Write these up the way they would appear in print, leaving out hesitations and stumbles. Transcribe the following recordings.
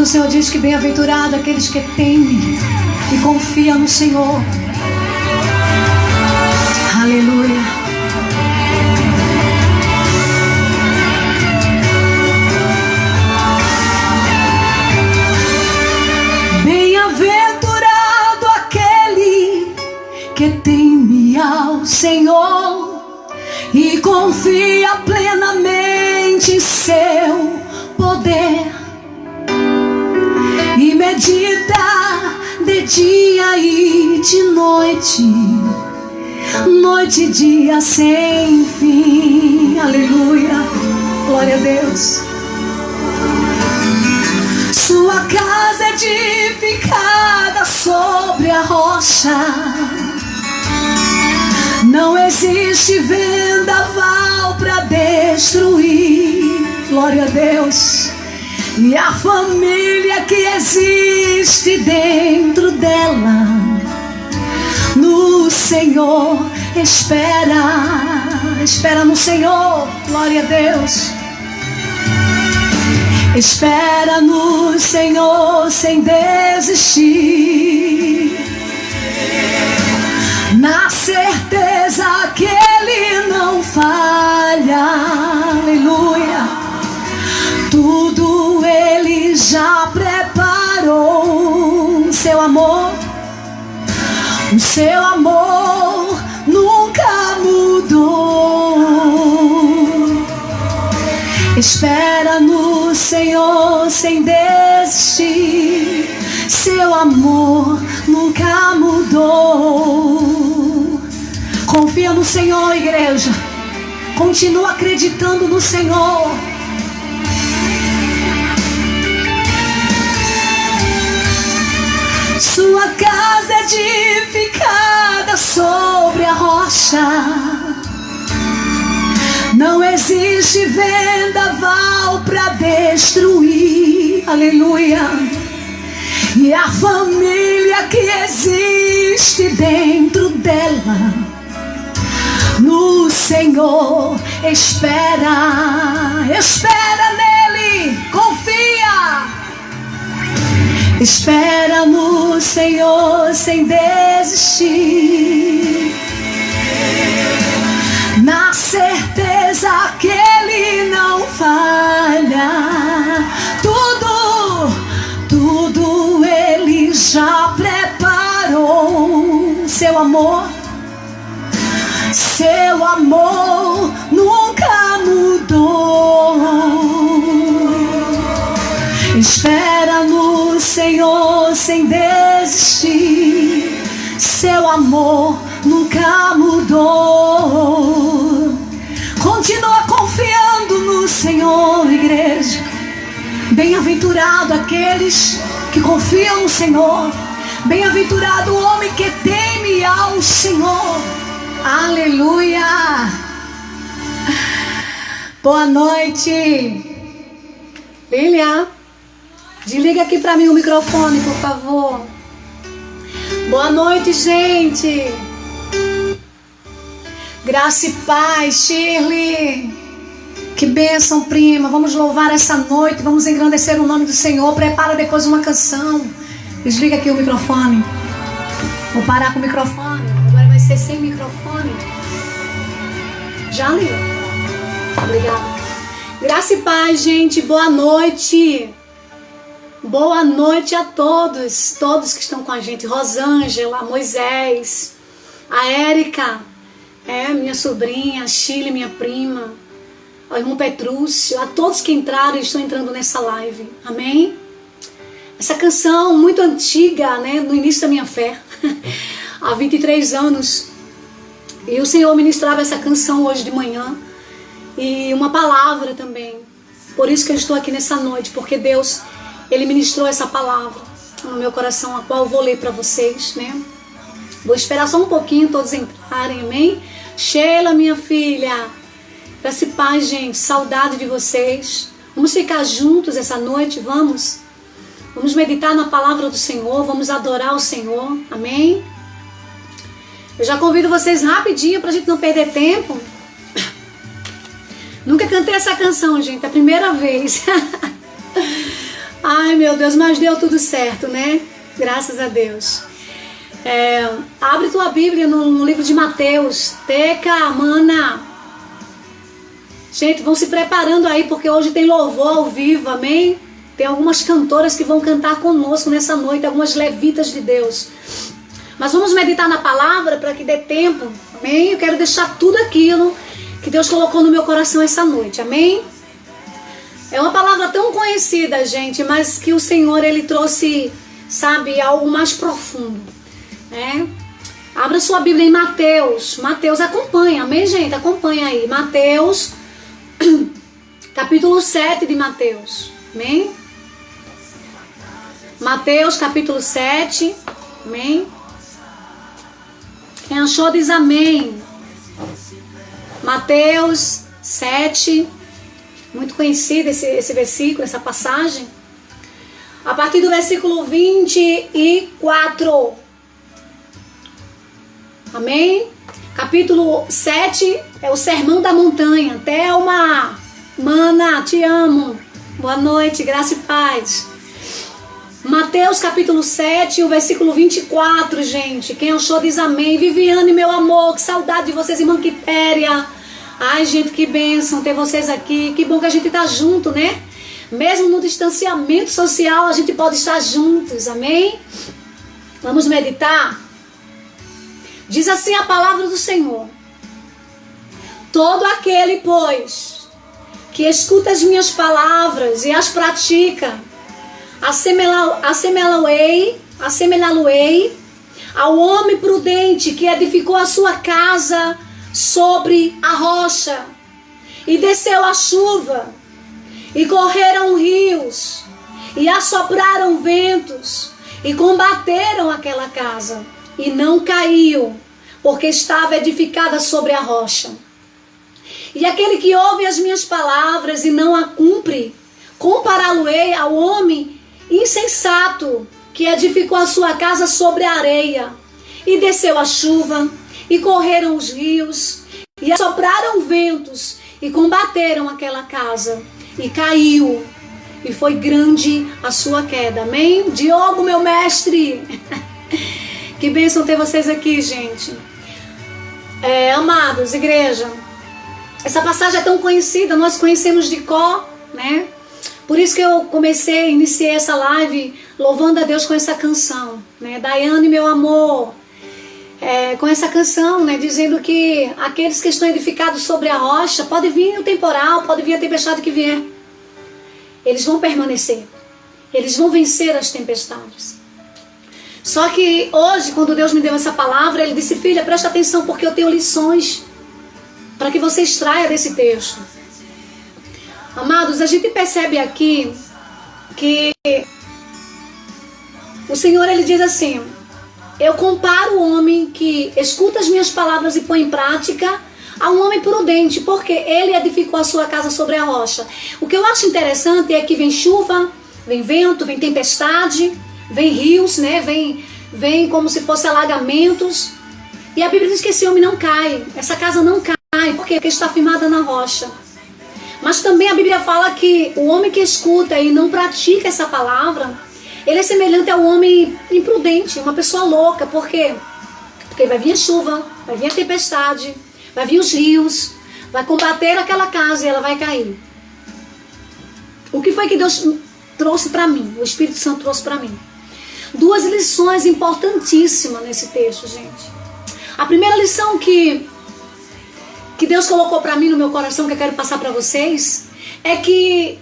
Quando o Senhor diz que bem-aventurado aqueles que temem e confiam no Senhor. Aleluia. Bem-aventurado aquele que teme ao Senhor e confia plenamente em seu poder, e medita de dia e de noite, noite e dia sem fim. Aleluia, glória a Deus. Sua casa é edificada sobre a rocha, não existe vendaval para destruir. Glória a Deus. E a família que existe dentro dela, no Senhor espera no Senhor. Glória a Deus. Espera no Senhor sem desistir, na certeza que Ele não falha. Aleluia. Tudo Ele já preparou. O seu amor nunca mudou. Espera no Senhor sem desistir, seu amor nunca mudou. Confia no Senhor, igreja. Continua acreditando no Senhor. Sua casa é edificada sobre a rocha, não existe vendaval para destruir. Aleluia. E a família que existe dentro dela, no Senhor espera nele, confia. Espera no Senhor sem desistir, na certeza que Ele não falha. Tudo Ele já preparou. Seu amor nunca mudou. Espera no Senhor sem desistir, seu amor nunca mudou. Continua confiando no Senhor, igreja. Bem-aventurado aqueles que confiam no Senhor. Bem-aventurado o homem que teme ao Senhor. Aleluia. Boa noite. Lilia, desliga aqui para mim o microfone, por favor. Boa noite, gente. Graça e paz, Shirley. Que bênção, prima. Vamos louvar essa noite. Vamos engrandecer o nome do Senhor. Prepara depois uma canção. Desliga aqui o microfone. Vou parar com o microfone. Agora vai ser sem microfone. Já, Lila? Obrigada. Graça e paz, gente. Boa noite. Boa noite a todos que estão com a gente. Rosângela, Moisés, a Érica, minha sobrinha, a Chile, minha prima, o irmão Petrúcio, a todos que entraram e estão entrando nessa live. Amém? Essa canção muito antiga, né, no início da minha fé, há 23 anos. E o Senhor ministrava essa canção hoje de manhã. E uma palavra também. Por isso que eu estou aqui nessa noite, porque Deus, Ele ministrou essa palavra no meu coração, a qual eu vou ler para vocês, né? Vou esperar só um pouquinho todos entrarem, amém? Sheila, minha filha, graça e paz, gente, saudade de vocês. Vamos ficar juntos essa noite, vamos? Vamos meditar na palavra do Senhor, vamos adorar o Senhor, amém? Eu já convido vocês rapidinho para a gente não perder tempo. Nunca cantei essa canção, gente, é a primeira vez. Ai, meu Deus, mas deu tudo certo, né? Graças a Deus. Abre tua Bíblia no livro de Mateus. Teca, mana. Gente, vão se preparando aí, porque hoje tem louvor ao vivo, amém? Tem algumas cantoras que vão cantar conosco nessa noite, algumas levitas de Deus. Mas vamos meditar na palavra para que dê tempo, amém? Eu quero deixar tudo aquilo que Deus colocou no meu coração essa noite, amém? É uma palavra tão conhecida, gente, mas que o Senhor, Ele trouxe, sabe, algo mais profundo, né? Abra sua Bíblia em Mateus. Mateus, acompanha, amém, gente? Acompanha aí. Mateus, capítulo 7 de Mateus, amém? Mateus, capítulo 7, amém? Quem achou diz amém. Mateus 7, muito conhecido esse versículo, essa passagem. A partir do versículo 24. Amém? Capítulo 7 é o Sermão da Montanha. Thelma, mana, te amo. Boa noite, graça e paz. Mateus capítulo 7, o versículo 24, gente. Quem achou diz amém. Viviane, meu amor, que saudade de vocês, irmã Quitéria. Ai, gente, que bênção ter vocês aqui. Que bom que a gente tá junto, né? Mesmo no distanciamento social, a gente pode estar juntos, amém? Vamos meditar? Diz assim a palavra do Senhor: todo aquele, pois, que escuta as minhas palavras e as pratica, assemelhá-lo-ei ao homem prudente que edificou a sua casa sobre a rocha, e desceu a chuva, e correram rios, e assopraram ventos, e combateram aquela casa, e não caiu, porque estava edificada sobre a rocha. E aquele que ouve as minhas palavras e não a cumpre, compará-lo-ei ao homem insensato que edificou a sua casa sobre a areia, e desceu a chuva, e correram os rios, e assopraram ventos, e combateram aquela casa, e caiu, e foi grande a sua queda. Amém? Diogo, meu mestre. Que bênção ter vocês aqui, gente. Amados, igreja, essa passagem é tão conhecida, nós conhecemos de cor, né? Por isso que eu iniciei essa live louvando a Deus com essa canção, né? Daiane, meu amor, com essa canção, né? Dizendo que aqueles que estão edificados sobre a rocha, pode vir o temporal, pode vir a tempestade que vier, eles vão permanecer, eles vão vencer as tempestades. Só que hoje, quando Deus me deu essa palavra, Ele disse: filha, presta atenção, porque eu tenho lições para que você extraia desse texto. Amados, a gente percebe aqui que o Senhor, Ele diz assim: eu comparo o homem que escuta as minhas palavras e põe em prática a um homem prudente, porque ele edificou a sua casa sobre a rocha. O que eu acho interessante é que vem chuva, vem vento, vem tempestade, vem rios, né? Vem como se fossem alagamentos. E a Bíblia diz que esse homem não cai, essa casa não cai. Por quê? Porque está firmada na rocha. Mas também a Bíblia fala que o homem que escuta e não pratica essa palavra, ele é semelhante ao homem imprudente, uma pessoa louca. Por quê? Porque vai vir a chuva, vai vir a tempestade, vai vir os rios, vai combater aquela casa e ela vai cair. O que foi que Deus trouxe para mim? O Espírito Santo trouxe para mim duas lições importantíssimas nesse texto, gente. A primeira lição que Deus colocou para mim no meu coração, que eu quero passar para vocês, é que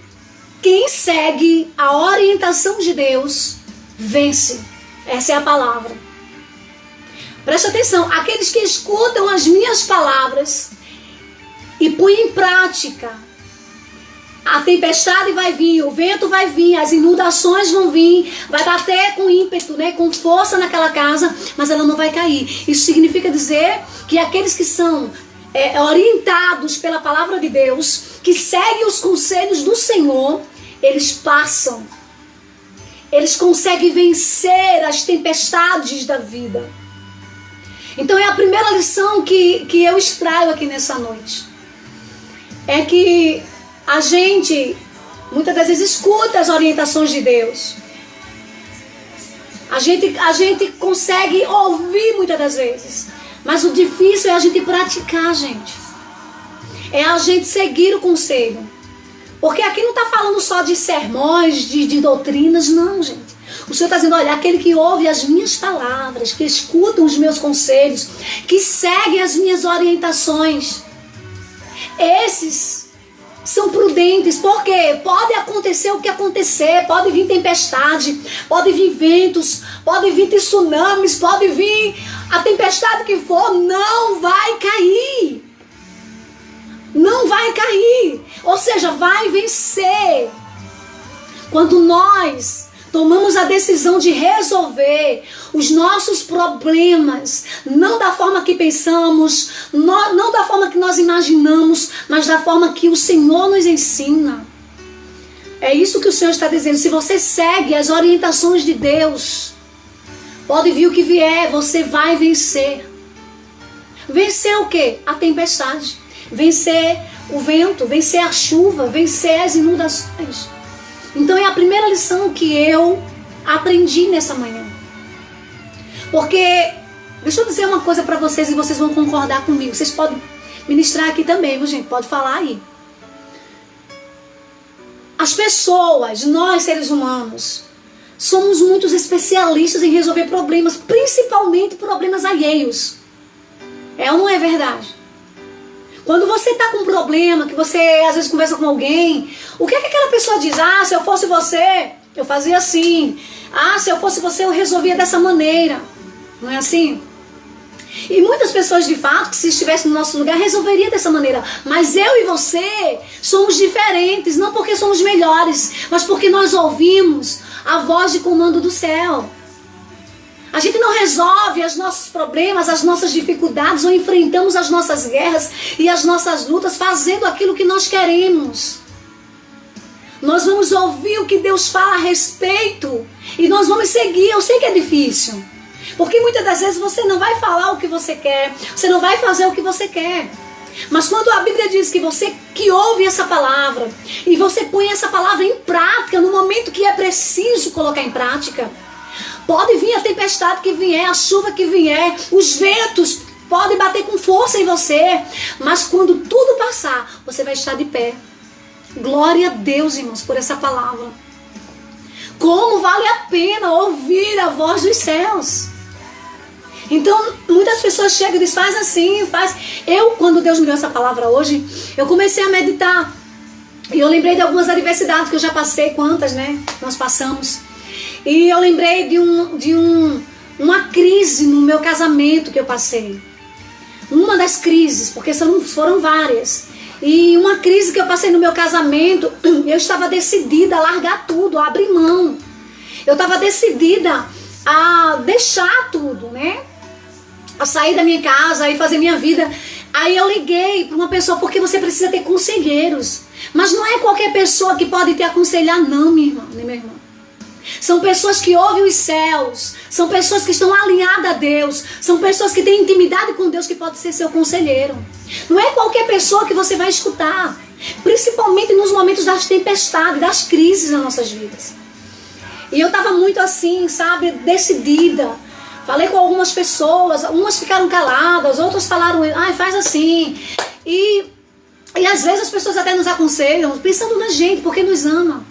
quem segue a orientação de Deus vence. Essa é a palavra. Presta atenção, aqueles que escutam as minhas palavras e põem em prática, a tempestade vai vir, o vento vai vir, as inundações vão vir, vai bater com ímpeto, né, com força naquela casa, mas ela não vai cair. Isso significa dizer que aqueles que são orientados pela palavra de Deus, que seguem os conselhos do Senhor, eles passam, eles conseguem vencer as tempestades da vida. Então é a primeira lição que eu extraio aqui nessa noite. É que a gente muitas das vezes escuta as orientações de Deus. A gente consegue ouvir muitas das vezes. Mas o difícil é a gente praticar, gente. É a gente seguir o conselho. Porque aqui não está falando só de sermões, de doutrinas, não, gente. O Senhor está dizendo, olha, aquele que ouve as minhas palavras, que escuta os meus conselhos, que segue as minhas orientações, esses são prudentes, porque pode acontecer o que acontecer, pode vir tempestade, pode vir ventos, pode vir tsunamis, pode vir a tempestade que for, não vai cair. Não vai cair, ou seja, vai vencer. Quando nós tomamos a decisão de resolver os nossos problemas, não da forma que pensamos, não da forma que nós imaginamos, mas da forma que o Senhor nos ensina. É isso que o Senhor está dizendo. Se você segue as orientações de Deus, pode vir o que vier, você vai vencer. Vencer o quê? A tempestade. Vencer o vento, vencer a chuva, vencer as inundações. Então é a primeira lição que eu aprendi nessa manhã. Porque, deixa eu dizer uma coisa para vocês e vocês vão concordar comigo. Vocês podem ministrar aqui também, viu, gente? Pode falar aí. As pessoas, nós seres humanos, somos muitos especialistas em resolver problemas, principalmente problemas alheios. É ou não é verdade? Quando você está com um problema, que você às vezes conversa com alguém, o que é que aquela pessoa diz? Ah, se eu fosse você, eu fazia assim. Ah, se eu fosse você, eu resolvia dessa maneira. Não é assim? E muitas pessoas, de fato, que se estivessem no nosso lugar, resolveria dessa maneira. Mas eu e você somos diferentes, não porque somos melhores, mas porque nós ouvimos a voz de comando do céu. A gente não resolve os nossos problemas, as nossas dificuldades, ou enfrentamos as nossas guerras e as nossas lutas fazendo aquilo que nós queremos. Nós vamos ouvir o que Deus fala a respeito e nós vamos seguir. Eu sei que é difícil, porque muitas das vezes você não vai falar o que você quer, você não vai fazer o que você quer. Mas quando a Bíblia diz que você que ouve essa palavra e você põe essa palavra em prática no momento que é preciso colocar em prática, pode vir a tempestade que vier, a chuva que vier, os ventos podem bater com força em você, mas quando tudo passar, você vai estar de pé. Glória a Deus, irmãos, por essa palavra. Como vale a pena ouvir a voz dos céus. Então, muitas pessoas chegam e dizem, faz assim, faz. Eu, quando Deus me deu essa palavra hoje, eu comecei a meditar. E eu lembrei de algumas adversidades que eu já passei, quantas, né? Nós passamos. E eu lembrei de uma crise no meu casamento que eu passei. Uma das crises, porque foram várias. E uma crise que eu passei no meu casamento, eu estava decidida a largar tudo, a abrir mão. Eu estava decidida a deixar tudo, né? A sair da minha casa e fazer minha vida. Aí eu liguei para uma pessoa, porque você precisa ter conselheiros. Mas não é qualquer pessoa que pode te aconselhar, não, minha irmã, nem meu irmão. São pessoas que ouvem os céus, são pessoas que estão alinhadas a Deus, são pessoas que têm intimidade com Deus, que pode ser seu conselheiro. Não é qualquer pessoa que você vai escutar, principalmente nos momentos das tempestades, das crises nas nossas vidas. E eu estava muito assim, sabe, decidida. Falei com algumas pessoas, umas ficaram caladas, outras falaram, faz assim. E às vezes as pessoas até nos aconselham, pensando na gente, porque nos ama.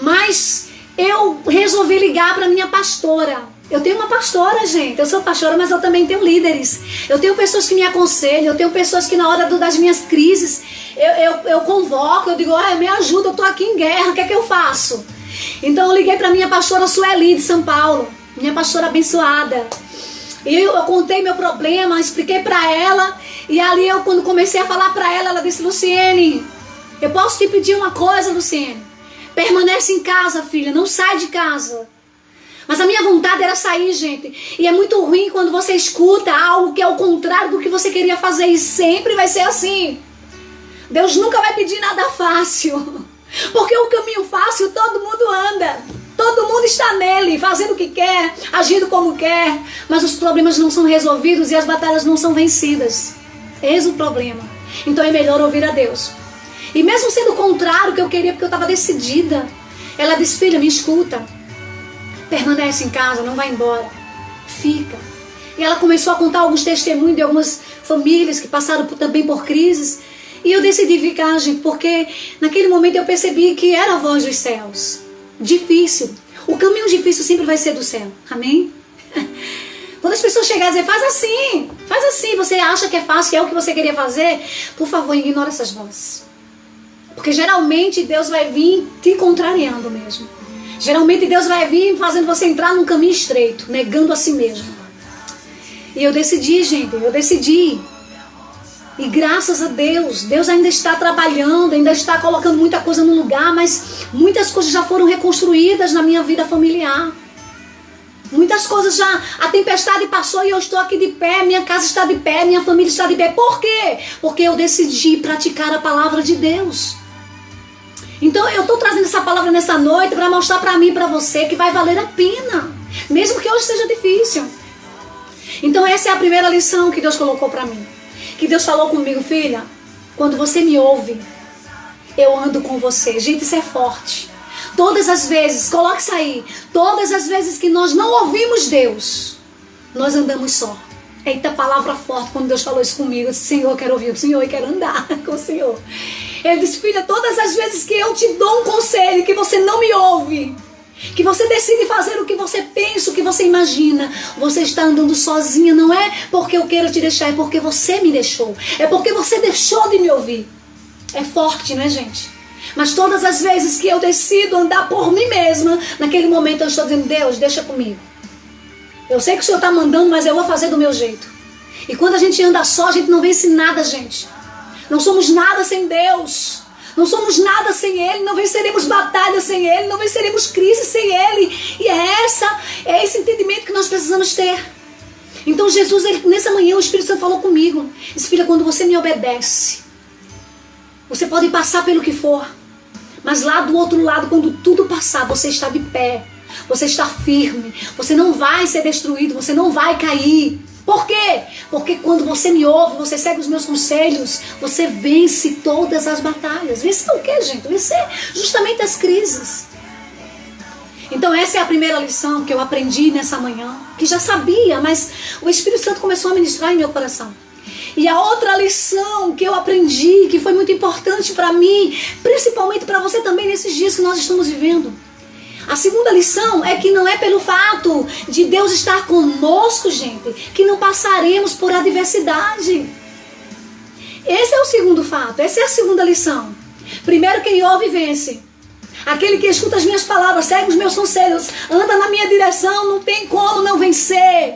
Mas eu resolvi ligar para minha pastora. Eu tenho uma pastora, gente. Eu sou pastora, mas eu também tenho líderes. Eu tenho pessoas que me aconselham. Eu tenho pessoas que na hora das minhas crises eu convoco. Eu digo, me ajuda, eu estou aqui em guerra. O que é que eu faço? Então eu liguei para minha pastora Sueli de São Paulo. Minha pastora abençoada. E eu contei meu problema, expliquei para ela. E ali eu, quando comecei a falar para ela, ela disse, Luciene, eu posso te pedir uma coisa, Luciene? Permanece em casa, filha, não sai de casa. Mas a minha vontade era sair, gente. E é muito ruim quando você escuta algo que é o contrário do que você queria fazer. E sempre vai ser assim. Deus nunca vai pedir nada fácil. Porque o caminho fácil todo mundo anda. Todo mundo está nele, fazendo o que quer, agindo como quer. Mas os problemas não são resolvidos e as batalhas não são vencidas. Eis o problema. Então é melhor ouvir a Deus. E mesmo sendo o contrário que eu queria, porque eu estava decidida, ela disse: filha, me escuta, permanece em casa, não vai embora, fica. E ela começou a contar alguns testemunhos de algumas famílias que passaram também por crises. E eu decidi ficar, gente, porque naquele momento eu percebi que era a voz dos céus. Difícil. O caminho difícil sempre vai ser do céu. Amém? Quando as pessoas chegarem e dizer: faz assim, você acha que é fácil, que é o que você queria fazer, por favor, ignora essas vozes. Porque geralmente Deus vai vir te contrariando mesmo. Geralmente Deus vai vir fazendo você entrar num caminho estreito, negando a si mesmo. E eu decidi, gente, E graças a Deus, Deus ainda está trabalhando, ainda está colocando muita coisa no lugar, mas muitas coisas já foram reconstruídas na minha vida familiar. Muitas coisas já, a tempestade passou e eu estou aqui de pé, minha casa está de pé, minha família está de pé. Por quê? Porque eu decidi praticar a palavra de Deus. Então eu estou trazendo essa palavra nessa noite para mostrar para mim e para você que vai valer a pena, mesmo que hoje seja difícil. Então essa é a primeira lição que Deus colocou para mim. Que Deus falou comigo: filha, quando você me ouve, eu ando com você. Gente, isso é forte. Todas as vezes, coloque isso aí, todas as vezes que nós não ouvimos Deus, nós andamos só. Eita, palavra forte. Quando Deus falou isso comigo, eu disse: Senhor, eu quero ouvir o Senhor e quero andar com o Senhor. Ele disse: filha, todas as vezes que eu te dou um conselho, que você não me ouve, que você decide fazer o que você pensa, o que você imagina, você está andando sozinha. Não é porque eu quero te deixar, é porque você me deixou. É porque você deixou de me ouvir. É forte, né, gente? Mas todas as vezes que eu decido andar por mim mesma, naquele momento eu estou dizendo: Deus, deixa comigo. Eu sei que o Senhor está mandando, mas eu vou fazer do meu jeito. E quando a gente anda só, a gente não vence nada, gente. Não somos nada sem Deus. Não somos nada sem Ele, não venceremos batalha sem Ele, não venceremos crise sem Ele. E é esse entendimento que nós precisamos ter. Então Jesus, nessa manhã, o Espírito Santo falou comigo: disse: filha, quando você me obedece, você pode passar pelo que for, mas lá do outro lado, quando tudo passar, você está de pé, você está firme, você não vai ser destruído, você não vai cair. Por quê? Porque quando você me ouve, você segue os meus conselhos, você vence todas as batalhas. Vencer o quê, gente? Vencer justamente as crises. Então essa é a primeira lição que eu aprendi nessa manhã, que já sabia, mas o Espírito Santo começou a ministrar em meu coração. E a outra lição que eu aprendi, que foi muito importante para mim, principalmente para você também nesses dias que nós estamos vivendo. A segunda lição é que não é pelo fato de Deus estar conosco, gente, que não passaremos por adversidade. Esse é o segundo fato, essa é a segunda lição. Primeiro, quem ouve vence. Aquele que escuta as minhas palavras, segue os meus conselhos, anda na minha direção, não tem como não vencer.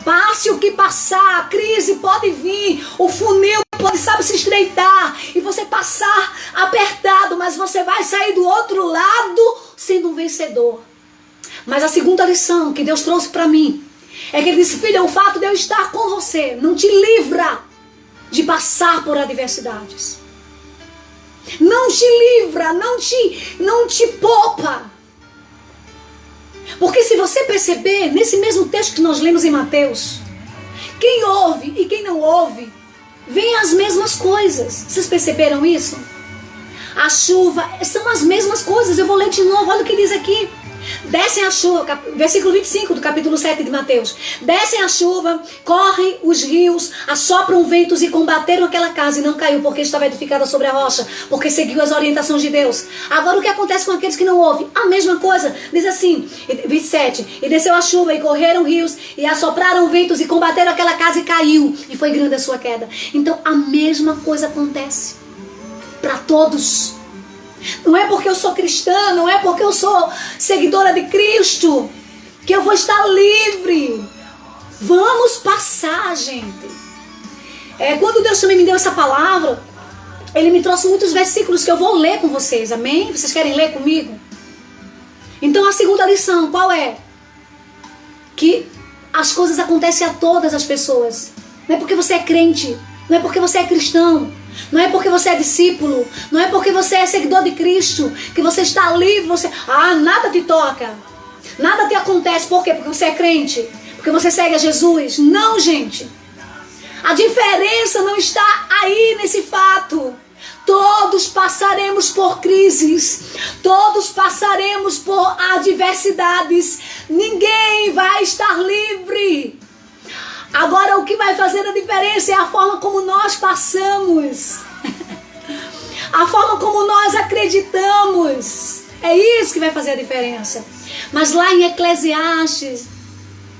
Passe o que passar, a crise pode vir, o funil pode, se estreitar e você passar apertado, mas você vai sair do outro lado sendo um vencedor. Mas a segunda lição que Deus trouxe para mim é que Ele disse: filha, o fato de eu estar com você não te livra de passar por adversidades. Não te livra, não te poupa. Porque se você perceber, nesse mesmo texto que nós lemos em Mateus, quem ouve e quem não ouve, vem as mesmas coisas. Vocês perceberam isso? A chuva, são as mesmas coisas. Eu vou ler de novo, olha o que diz aqui. Descem a chuva, versículo 25 do capítulo 7 de Mateus. Descem a chuva, correm os rios, assopram ventos e combateram aquela casa e não caiu porque estava edificada sobre a rocha, porque seguiu as orientações de Deus. Agora o que acontece com aqueles que não ouvem? A mesma coisa, diz assim, 27. E desceu a chuva e correram rios e assopraram ventos e combateram aquela casa e caiu. E foi grande a sua queda. Então a mesma coisa acontece para todos. Não é porque eu sou cristã, não é porque eu sou seguidora de Cristo que eu vou estar livre. Vamos passar, gente. Quando Deus também me deu essa palavra, Ele me trouxe muitos versículos que eu vou ler com vocês, amém? Vocês querem ler comigo? Então a segunda lição, qual é? Que as coisas acontecem a todas as pessoas. Não é porque você é crente, não é porque você é cristão, não é porque você é discípulo, não é porque você é seguidor de Cristo, que você está livre, nada te toca, nada te acontece. Por quê? Porque você é crente, porque você segue a Jesus. Não, gente. A diferença não está aí nesse fato. Todos passaremos por crises, todos passaremos por adversidades, ninguém vai estar livre. Agora o que vai fazer a diferença é a forma como nós passamos, a forma como nós acreditamos, é isso que vai fazer a diferença. Mas lá em Eclesiastes,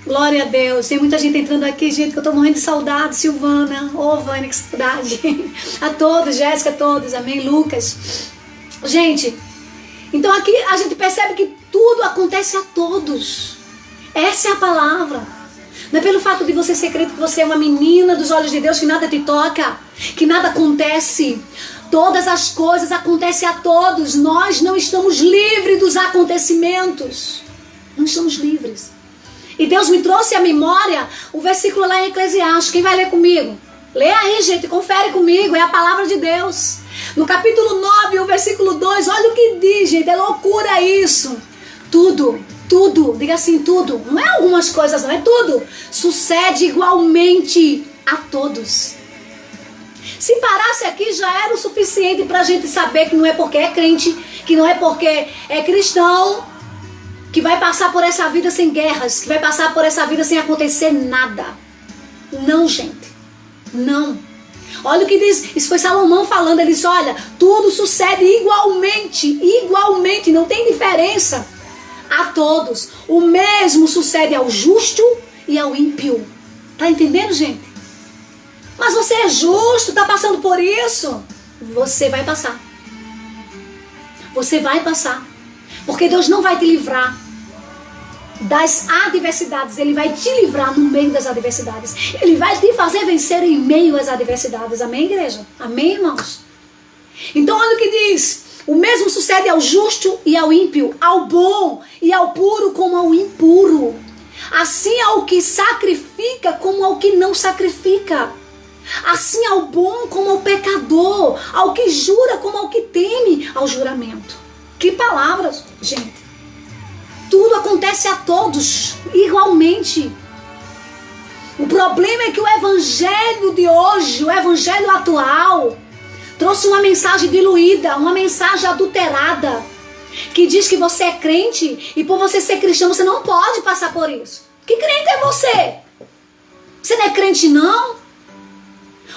glória a Deus, tem muita gente entrando aqui, gente, que eu tô morrendo de saudade. Silvana, Vânia, que saudade. A todos, Jéssica, a todos, amém, Lucas. Gente, então aqui a gente percebe que tudo acontece a todos. Essa é a palavra. Não é pelo fato de você ser crente que você é uma menina dos olhos de Deus, que nada te toca, que nada acontece. Todas as coisas acontecem a todos. Nós não estamos livres dos acontecimentos. Não estamos livres. E Deus me trouxe à memória o versículo lá em Eclesiastes. Quem vai ler comigo? Lê aí, gente, confere comigo. É a palavra de Deus. No capítulo 9, o versículo 2, olha o que diz, gente. É loucura isso. Tudo, diga assim, tudo. Não é algumas coisas, não, é tudo. Sucede igualmente a todos. Se parasse aqui já era o suficiente para a gente saber que não é porque é crente, que não é porque é cristão, que vai passar por essa vida sem guerras, que vai passar por essa vida sem acontecer nada. Não, gente. Não. Olha o que diz, isso foi Salomão falando, ele disse, olha, tudo sucede igualmente, não tem diferença a todos. O mesmo sucede ao justo e ao ímpio. Tá entendendo, gente? Mas você é justo, tá passando por isso? Você vai passar. Você vai passar. Porque Deus não vai te livrar das adversidades. Ele vai te livrar no meio das adversidades. Ele vai te fazer vencer em meio às adversidades. Amém, igreja? Amém, irmãos? Então, olha o que diz. O mesmo sucede ao justo e ao ímpio, ao bom e ao puro como ao impuro. Assim ao que sacrifica como ao que não sacrifica. Assim ao bom como ao pecador, ao que jura como ao que teme ao juramento. Que palavras, gente. Tudo acontece a todos igualmente. O problema é que o evangelho de hoje, o evangelho atual, trouxe uma mensagem diluída, uma mensagem adulterada, que diz que você é crente e por você ser cristão você não pode passar por isso. Que crente é você? Você não é crente não?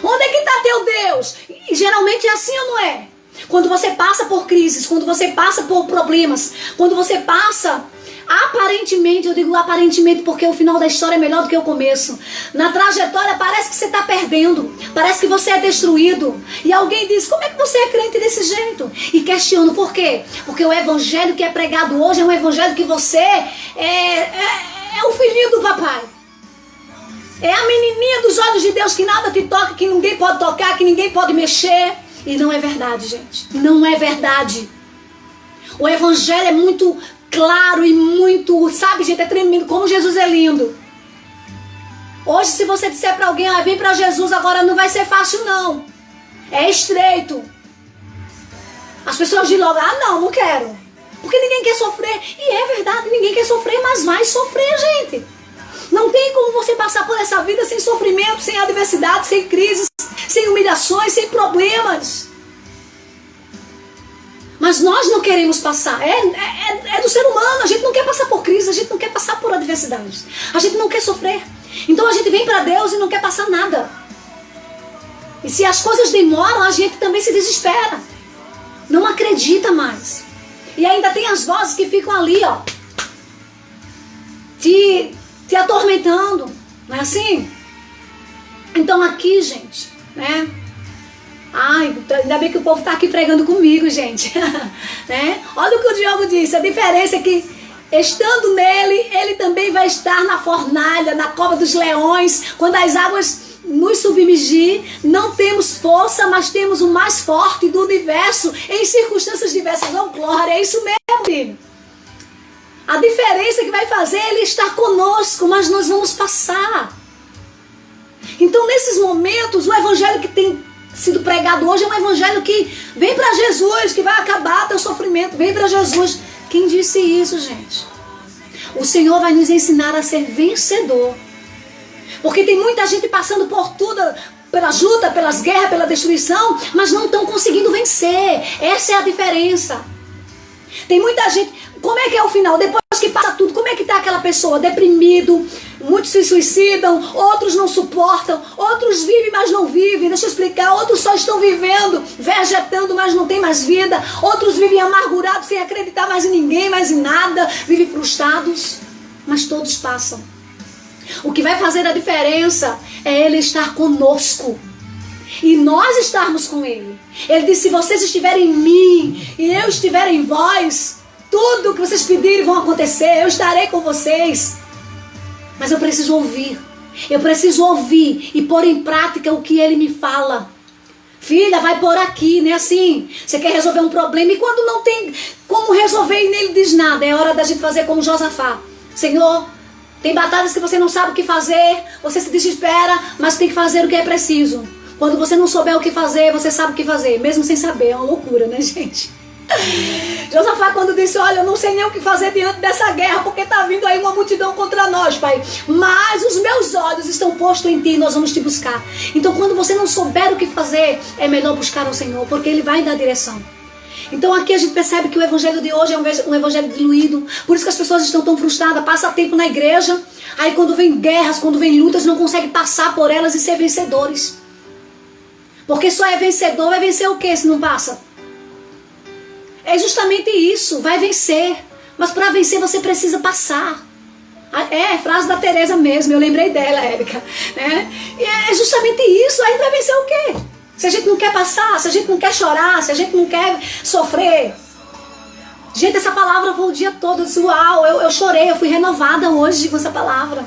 Onde é que está teu Deus? E geralmente é assim ou não é? Quando você passa por crises, quando você passa por problemas, quando você passa, aparentemente, eu digo aparentemente porque o final da história é melhor do que o começo. Na trajetória parece que você está perdendo, parece que você é destruído. E alguém diz, como é que você é crente desse jeito? E questiono, por quê? Porque o evangelho que é pregado hoje é um evangelho que você é o filhinho do papai. É a menininha dos olhos de Deus que nada te toca, que ninguém pode tocar, que ninguém pode mexer. E não é verdade, gente. Não é verdade. O evangelho é muito claro e muito, sabe, gente, é tremendo. Como Jesus é lindo. Hoje, se você disser para alguém, vem para Jesus, agora não vai ser fácil, não. É estreito. As pessoas dizem logo, não quero. Porque ninguém quer sofrer. E é verdade, ninguém quer sofrer, mas vai sofrer, gente. Não tem como você passar por essa vida sem sofrimento, sem adversidade, sem crises, sem humilhações, sem problemas. Mas nós não queremos passar. É do ser humano. A gente não quer passar por crise, a gente não quer passar por adversidades. A gente não quer sofrer. Então a gente vem para Deus e não quer passar nada. E se as coisas demoram, a gente também se desespera. Não acredita mais. E ainda tem as vozes que ficam ali, ó, te atormentando, não é assim? Então aqui, gente, né? Ai, ainda bem que o povo está aqui pregando comigo, gente. Né? Olha o que o Diogo disse, a diferença é que estando nele, ele também vai estar na fornalha, na cova dos leões, quando as águas nos submergir, não temos força, mas temos o mais forte do universo, em circunstâncias diversas. Não, glória, é isso mesmo, filho. A diferença que vai fazer é ele estar conosco, mas nós vamos passar. Então, nesses momentos, o evangelho que tem sido pregado hoje é um evangelho que vem para Jesus, que vai acabar teu sofrimento, vem para Jesus. Quem disse isso, gente? O Senhor vai nos ensinar a ser vencedor. Porque tem muita gente passando por tudo, pelas lutas, pelas guerras, pela destruição, mas não estão conseguindo vencer. Essa é a diferença. Tem muita gente, como é que é o final? Depois que passa tudo, como é que está aquela pessoa? Deprimido, muitos se suicidam, outros não suportam, outros vivem, mas não vivem. Deixa eu explicar, outros só estão vivendo, vegetando, mas não tem mais vida. Outros vivem amargurados, sem acreditar mais em ninguém, mais em nada, vivem frustrados, mas todos passam. O que vai fazer a diferença é Ele estar conosco e nós estarmos com Ele. Ele disse, se vocês estiverem em mim e eu estiver em vós, tudo o que vocês pedirem vão acontecer, eu estarei com vocês. Mas eu preciso ouvir e pôr em prática o que Ele me fala. Filha, vai por aqui, né? Assim, você quer resolver um problema e quando não tem como resolver e nem diz nada, é hora da gente fazer como Josafá. Senhor, tem batalhas que você não sabe o que fazer, você se desespera, mas tem que fazer o que é preciso. Quando você não souber o que fazer, você sabe o que fazer, mesmo sem saber. É uma loucura, né, gente? Josafá, quando disse, olha, eu não sei nem o que fazer diante dessa guerra, porque está vindo aí uma multidão contra nós, pai. Mas os meus olhos estão postos em ti e nós vamos te buscar. Então, quando você não souber o que fazer, é melhor buscar o Senhor, porque Ele vai dar direção. Então aqui a gente percebe que o evangelho de hoje é um evangelho diluído. Por isso que as pessoas estão tão frustradas. Passa tempo na igreja, aí quando vem guerras, quando vem lutas, não consegue passar por elas e ser vencedores. Porque só é vencedor, vai vencer o que se não passa? É justamente isso, vai vencer. Mas para vencer você precisa passar. É frase da Teresa mesmo, eu lembrei dela, Érica, né? E é justamente isso, aí vai vencer o quê? Se a gente não quer passar, se a gente não quer chorar, se a gente não quer sofrer. Gente, essa palavra foi o dia todo. Eu disse, uau, eu chorei, eu fui renovada hoje com essa palavra.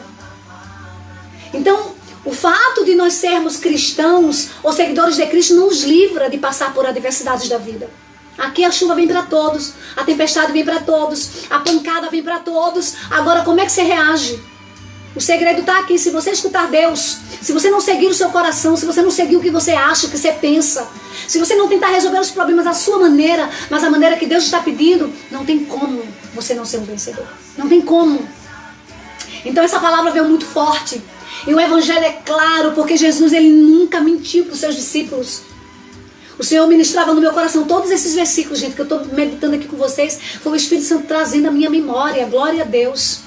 Então, o fato de nós sermos cristãos ou seguidores de Cristo não nos livra de passar por adversidades da vida. Aqui a chuva vem para todos, a tempestade vem para todos, a pancada vem para todos. Agora, como é que você reage? O segredo está aqui. Se você escutar Deus, se você não seguir o seu coração, se você não seguir o que você acha, o que você pensa, se você não tentar resolver os problemas da sua maneira, mas a maneira que Deus está pedindo, não tem como você não ser um vencedor. Não tem como. Então essa palavra veio muito forte. E o evangelho é claro, porque Jesus ele nunca mentiu para os seus discípulos. O Senhor ministrava no meu coração todos esses versículos, gente, que eu estou meditando aqui com vocês. Foi o Espírito Santo trazendo a minha memória. Glória a Deus.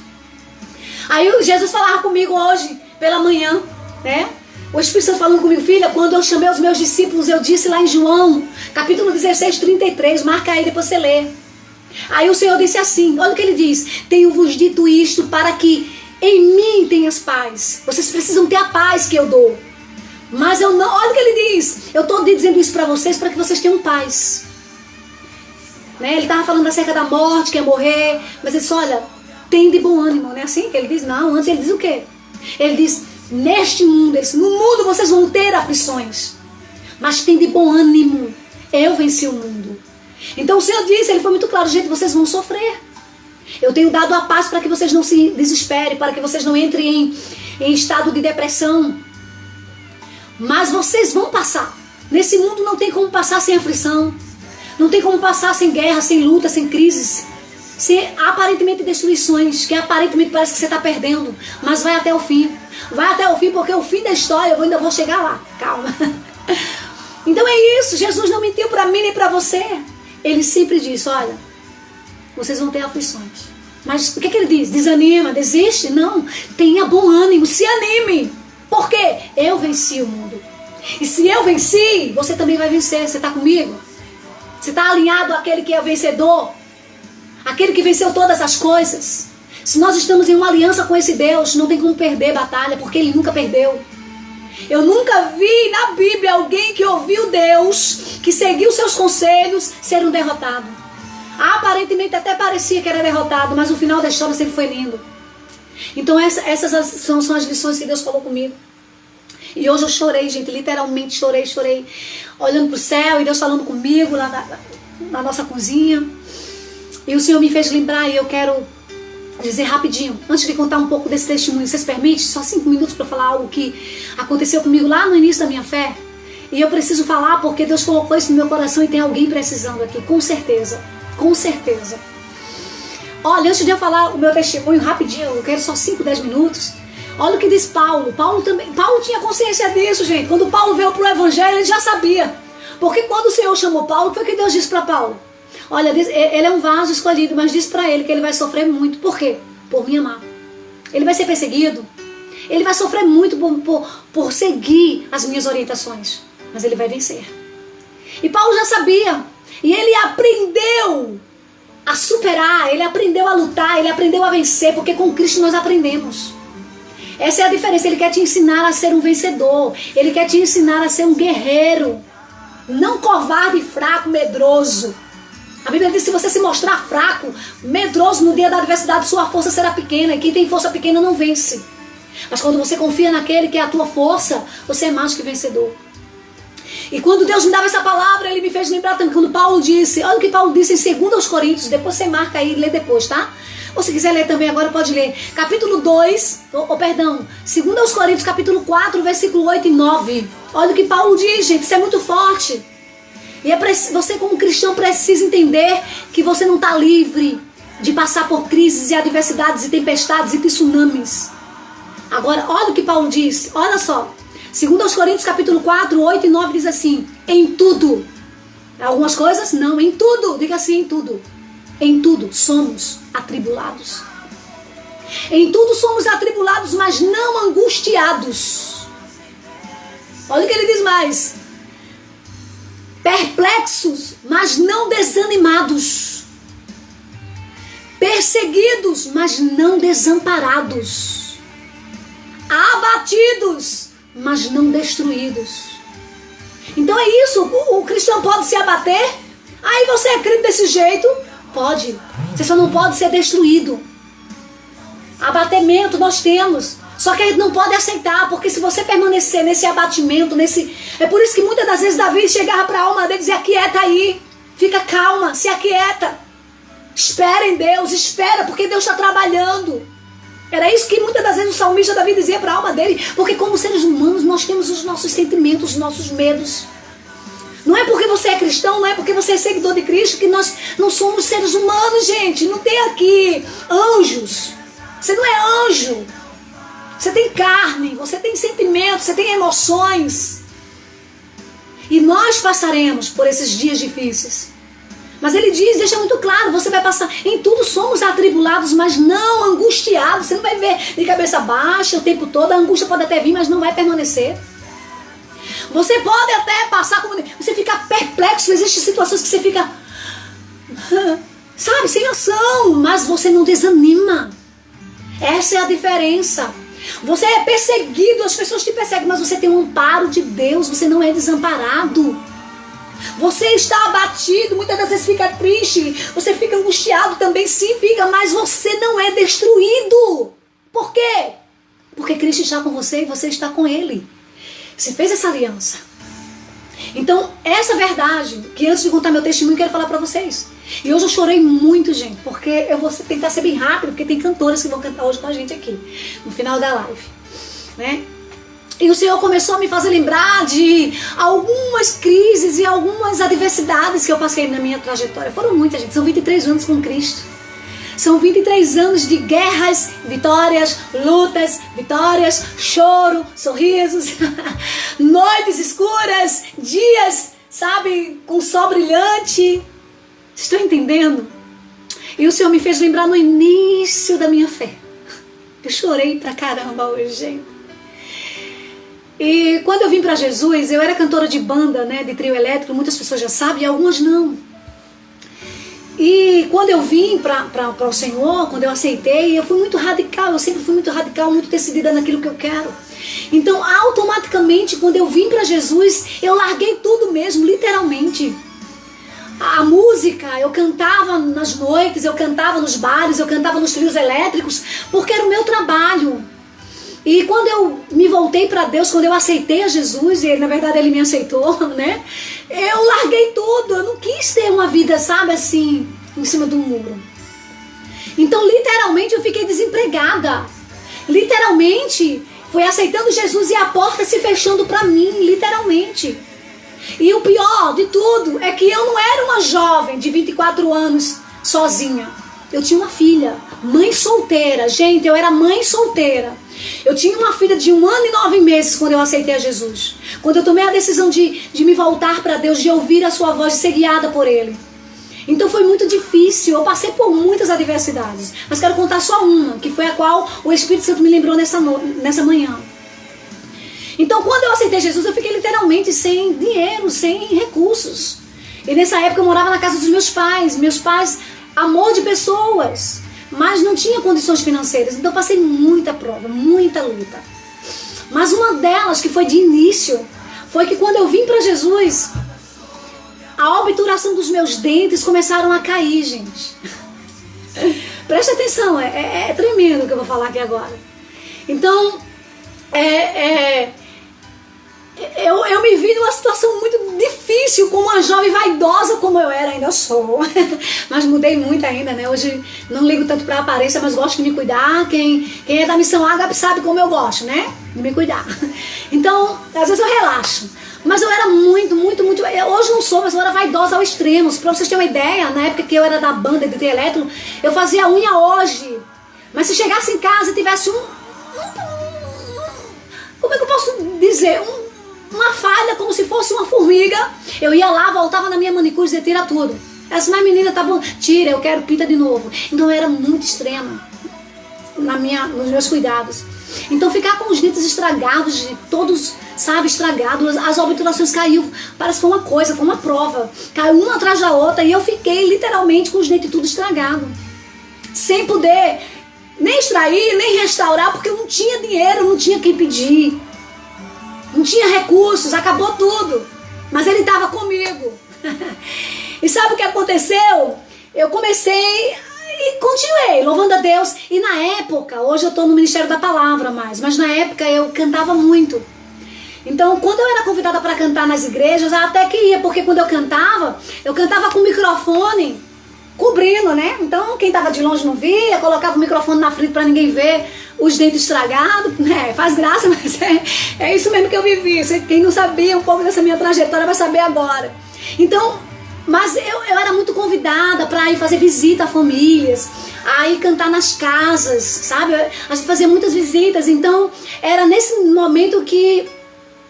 Aí Jesus falava comigo hoje, pela manhã, né? O Espírito Santo falando comigo, filha, quando eu chamei os meus discípulos, eu disse lá em João, capítulo 16, 33, marca aí, depois você lê. Aí o Senhor disse assim, olha o que ele diz, tenho-vos dito isto para que em mim tenhas paz. Vocês precisam ter a paz que eu dou. Mas eu não, olha o que ele diz, eu estou dizendo isso para vocês para que vocês tenham paz. Né? Ele estava falando acerca da morte, que ia morrer, mas ele disse, olha, tem de bom ânimo, não é assim que ele diz? Não, antes ele diz o quê? Ele diz, neste mundo, no mundo vocês vão ter aflições, mas tem de bom ânimo, eu venci o mundo. Então o Senhor disse, ele foi muito claro, gente, vocês vão sofrer. Eu tenho dado a paz para que vocês não se desesperem, para que vocês não entrem em estado de depressão. Mas vocês vão passar. Nesse mundo não tem como passar sem aflição, não tem como passar sem guerra, sem luta, sem crises, sem aparentemente destruições, que aparentemente parece que você está perdendo, mas vai até o fim. Vai até o fim, porque o fim da história eu ainda vou chegar lá. Calma. Então é isso, Jesus não mentiu para mim nem para você. Ele sempre disse, olha, vocês vão ter aflições. Mas o que ele diz? Desanima, desiste? Não, tenha bom ânimo, se anime. Por quê? Eu venci o mundo. E se eu venci, você também vai vencer. Você está comigo? Você está alinhado àquele que é vencedor? Aquele que venceu todas as coisas. Se nós estamos em uma aliança com esse Deus, não tem como perder batalha, porque Ele nunca perdeu. Eu nunca vi na Bíblia alguém que ouviu Deus, que seguiu seus conselhos, ser um derrotado. Aparentemente até parecia que era derrotado, mas o final da história sempre foi lindo. Então essas são as lições que Deus falou comigo. E hoje eu chorei, gente, literalmente chorei, olhando para o céu e Deus falando comigo lá na nossa cozinha. E o Senhor me fez lembrar, e eu quero dizer rapidinho, antes de contar um pouco desse testemunho, vocês permitem? Só 5 minutos para falar algo que aconteceu comigo lá no início da minha fé. E eu preciso falar porque Deus colocou isso no meu coração e tem alguém precisando aqui, com certeza. Com certeza. Olha, antes de eu falar o meu testemunho rapidinho, eu quero só 5, 10 minutos. Olha o que diz Paulo. Paulo tinha consciência disso, gente. Quando Paulo veio para o evangelho, ele já sabia. Porque quando o Senhor chamou Paulo, foi o que Deus disse para Paulo. Olha, ele é um vaso escolhido, mas diz para ele que ele vai sofrer muito. Por quê? Por me amar. Ele vai ser perseguido. Ele vai sofrer muito por seguir as minhas orientações. Mas ele vai vencer. E Paulo já sabia. E ele aprendeu a superar, ele aprendeu a lutar, ele aprendeu a vencer, porque com Cristo nós aprendemos. Essa é a diferença. Ele quer te ensinar a ser um vencedor. Ele quer te ensinar a ser um guerreiro. Não covarde, fraco, medroso. A Bíblia diz que se você se mostrar fraco, medroso no dia da adversidade, sua força será pequena. E quem tem força pequena não vence. Mas quando você confia naquele que é a tua força, você é mais que vencedor. E quando Deus me dava essa palavra, ele me fez lembrar também quando Paulo disse, olha o que Paulo disse em 2 Coríntios, depois você marca aí e lê depois, tá? Ou se quiser ler também agora, pode ler. Capítulo 2, 2 Coríntios, capítulo 4, versículo 8 e 9. Olha o que Paulo diz, gente, isso é muito forte. E você como cristão precisa entender que você não está livre de passar por crises e adversidades e tempestades e tsunamis. Agora, olha o que Paulo diz, olha só. 2 Coríntios capítulo 4, 8 e 9 diz assim, em tudo. Algumas coisas? Não, em tudo. Diga assim, em tudo. Em tudo somos atribulados. Em tudo somos atribulados, mas não angustiados. Olha o que ele diz mais. Perplexos, mas não desanimados. Perseguidos, mas não desamparados. Abatidos, mas não destruídos. Então é isso, o cristão pode se abater. Aí você é crente desse jeito? Pode, você só não pode ser destruído. Abatimento nós temos, só que a gente não pode aceitar, porque se você permanecer nesse abatimento, é por isso que muitas das vezes Davi chegava para a alma dele e dizia, aquieta aí, fica calma, se aquieta, espera em Deus, espera, porque Deus está trabalhando. Era isso que muitas das vezes o salmista Davi dizia para a alma dele, porque como seres humanos nós temos os nossos sentimentos, os nossos medos. Não é porque você é cristão, não é porque você é seguidor de Cristo que nós não somos seres humanos, gente. Não tem aqui anjos. Você não é anjo. Você tem carne, você tem sentimentos, você tem emoções. E nós passaremos por esses dias difíceis. Mas ele diz, deixa muito claro, você vai passar, em tudo somos atribulados, mas não angustiados. Você não vai ver de cabeça baixa o tempo todo, a angústia pode até vir, mas não vai permanecer. Você pode até passar, você fica perplexo, existem situações que você fica, sabe, sem ação, mas você não desanima. Essa é a diferença. Você é perseguido, as pessoas te perseguem, mas você tem um amparo de Deus, você não é desamparado. Você está abatido, muitas das vezes fica triste, você fica angustiado também, sim, fica, mas você não é destruído. Por quê? Porque Cristo está com você e você está com Ele. Você fez essa aliança. Então, essa verdade, que antes de contar meu testemunho, eu quero falar para vocês. E hoje eu chorei muito, gente, porque eu vou tentar ser bem rápido, porque tem cantoras que vão cantar hoje com a gente aqui, no final da live, né? E o Senhor começou a me fazer lembrar de algumas crises e algumas adversidades que eu passei na minha trajetória. Foram muitas, gente. São 23 anos com Cristo. São 23 anos de guerras, vitórias, lutas, vitórias, choro, sorrisos, noites escuras, dias, sabe, com sol brilhante. Vocês estão entendendo? E o Senhor me fez lembrar no início da minha fé. Eu chorei pra caramba hoje, gente. E quando eu vim para Jesus, eu era cantora de banda, né, de trio elétrico, muitas pessoas já sabem, e algumas não. E quando eu vim para o Senhor, quando eu aceitei, eu fui muito radical, eu sempre fui muito radical, muito decidida naquilo que eu quero. Então, automaticamente, quando eu vim para Jesus, eu larguei tudo mesmo, literalmente. A música, eu cantava nas noites, eu cantava nos bares, eu cantava nos trios elétricos, porque era o meu trabalho. E quando eu me voltei para Deus, quando eu aceitei a Jesus, e na verdade Ele me aceitou, né? Eu larguei tudo, eu não quis ter uma vida, sabe, assim, em cima do muro. Então, literalmente, eu fiquei desempregada. Literalmente, foi aceitando Jesus e a porta se fechando para mim, literalmente. E o pior de tudo é que eu não era uma jovem de 24 anos sozinha. eu tinha uma filha, mãe solteira. Gente, eu era mãe solteira. Eu tinha uma filha de 1 ano e 9 meses quando eu aceitei a Jesus. Quando eu tomei a decisão de me voltar para Deus, de ouvir a sua voz, de ser guiada por Ele. Então foi muito difícil, eu passei por muitas adversidades. Mas quero contar só uma, que foi a qual o Espírito Santo me lembrou nessa manhã. Então quando eu aceitei Jesus, eu fiquei literalmente sem dinheiro, sem recursos. E nessa época eu morava na casa dos meus pais. Meus pais, amor de pessoas, mas não tinha condições financeiras. Então eu passei muita prova, muita luta. Mas uma delas, que foi de início, foi que quando eu vim para Jesus, a obturação dos meus dentes começaram a cair, gente. Preste atenção, é tremendo o que eu vou falar aqui agora. Então, eu me vi numa situação muito difícil, como uma jovem vaidosa como eu era, ainda sou. Mas mudei muito ainda, né? Hoje não ligo tanto pra aparência, mas gosto de me cuidar. Quem é da Missão Ágape sabe como eu gosto, né? De me cuidar. Então, às vezes eu relaxo. Mas eu era muito... Hoje não sou, mas eu era vaidosa ao extremo. Pra vocês terem uma ideia, na época que eu era da banda de eletro, eu fazia unha hoje. Mas se chegasse em casa e tivesse como é que eu posso dizer? Uma falha, como se fosse uma formiga, eu ia lá, voltava na minha manicure e dizia, tira tudo. Essa minha menina tá bom, tira, eu quero pinta de novo. Então eu era muito extrema nos meus cuidados. Então ficar com os dentes estragados, todos, sabe, estragados, as obturações caíram, parece que foi uma coisa, foi uma prova. Caiu uma atrás da outra e eu fiquei literalmente com os dentes tudo estragados. Sem poder nem extrair, nem restaurar, porque eu não tinha dinheiro, não tinha quem pedir. Não tinha recursos, acabou tudo. Mas Ele estava comigo. E sabe o que aconteceu? Eu comecei e continuei louvando a Deus. E na época, hoje eu estou no Ministério da Palavra mais, mas na época eu cantava muito. Então quando eu era convidada para cantar nas igrejas, eu até que ia, porque quando eu cantava com o microfone cobrindo, né? Então quem estava de longe não via, colocava o microfone na frente para ninguém ver os dentes estragados, né? Faz graça, mas é isso mesmo que eu vivi. Quem não sabia um pouco dessa minha trajetória vai saber agora. Então, mas eu era muito convidada para ir fazer visita a famílias, a ir cantar nas casas, sabe? A gente fazia muitas visitas, então era nesse momento que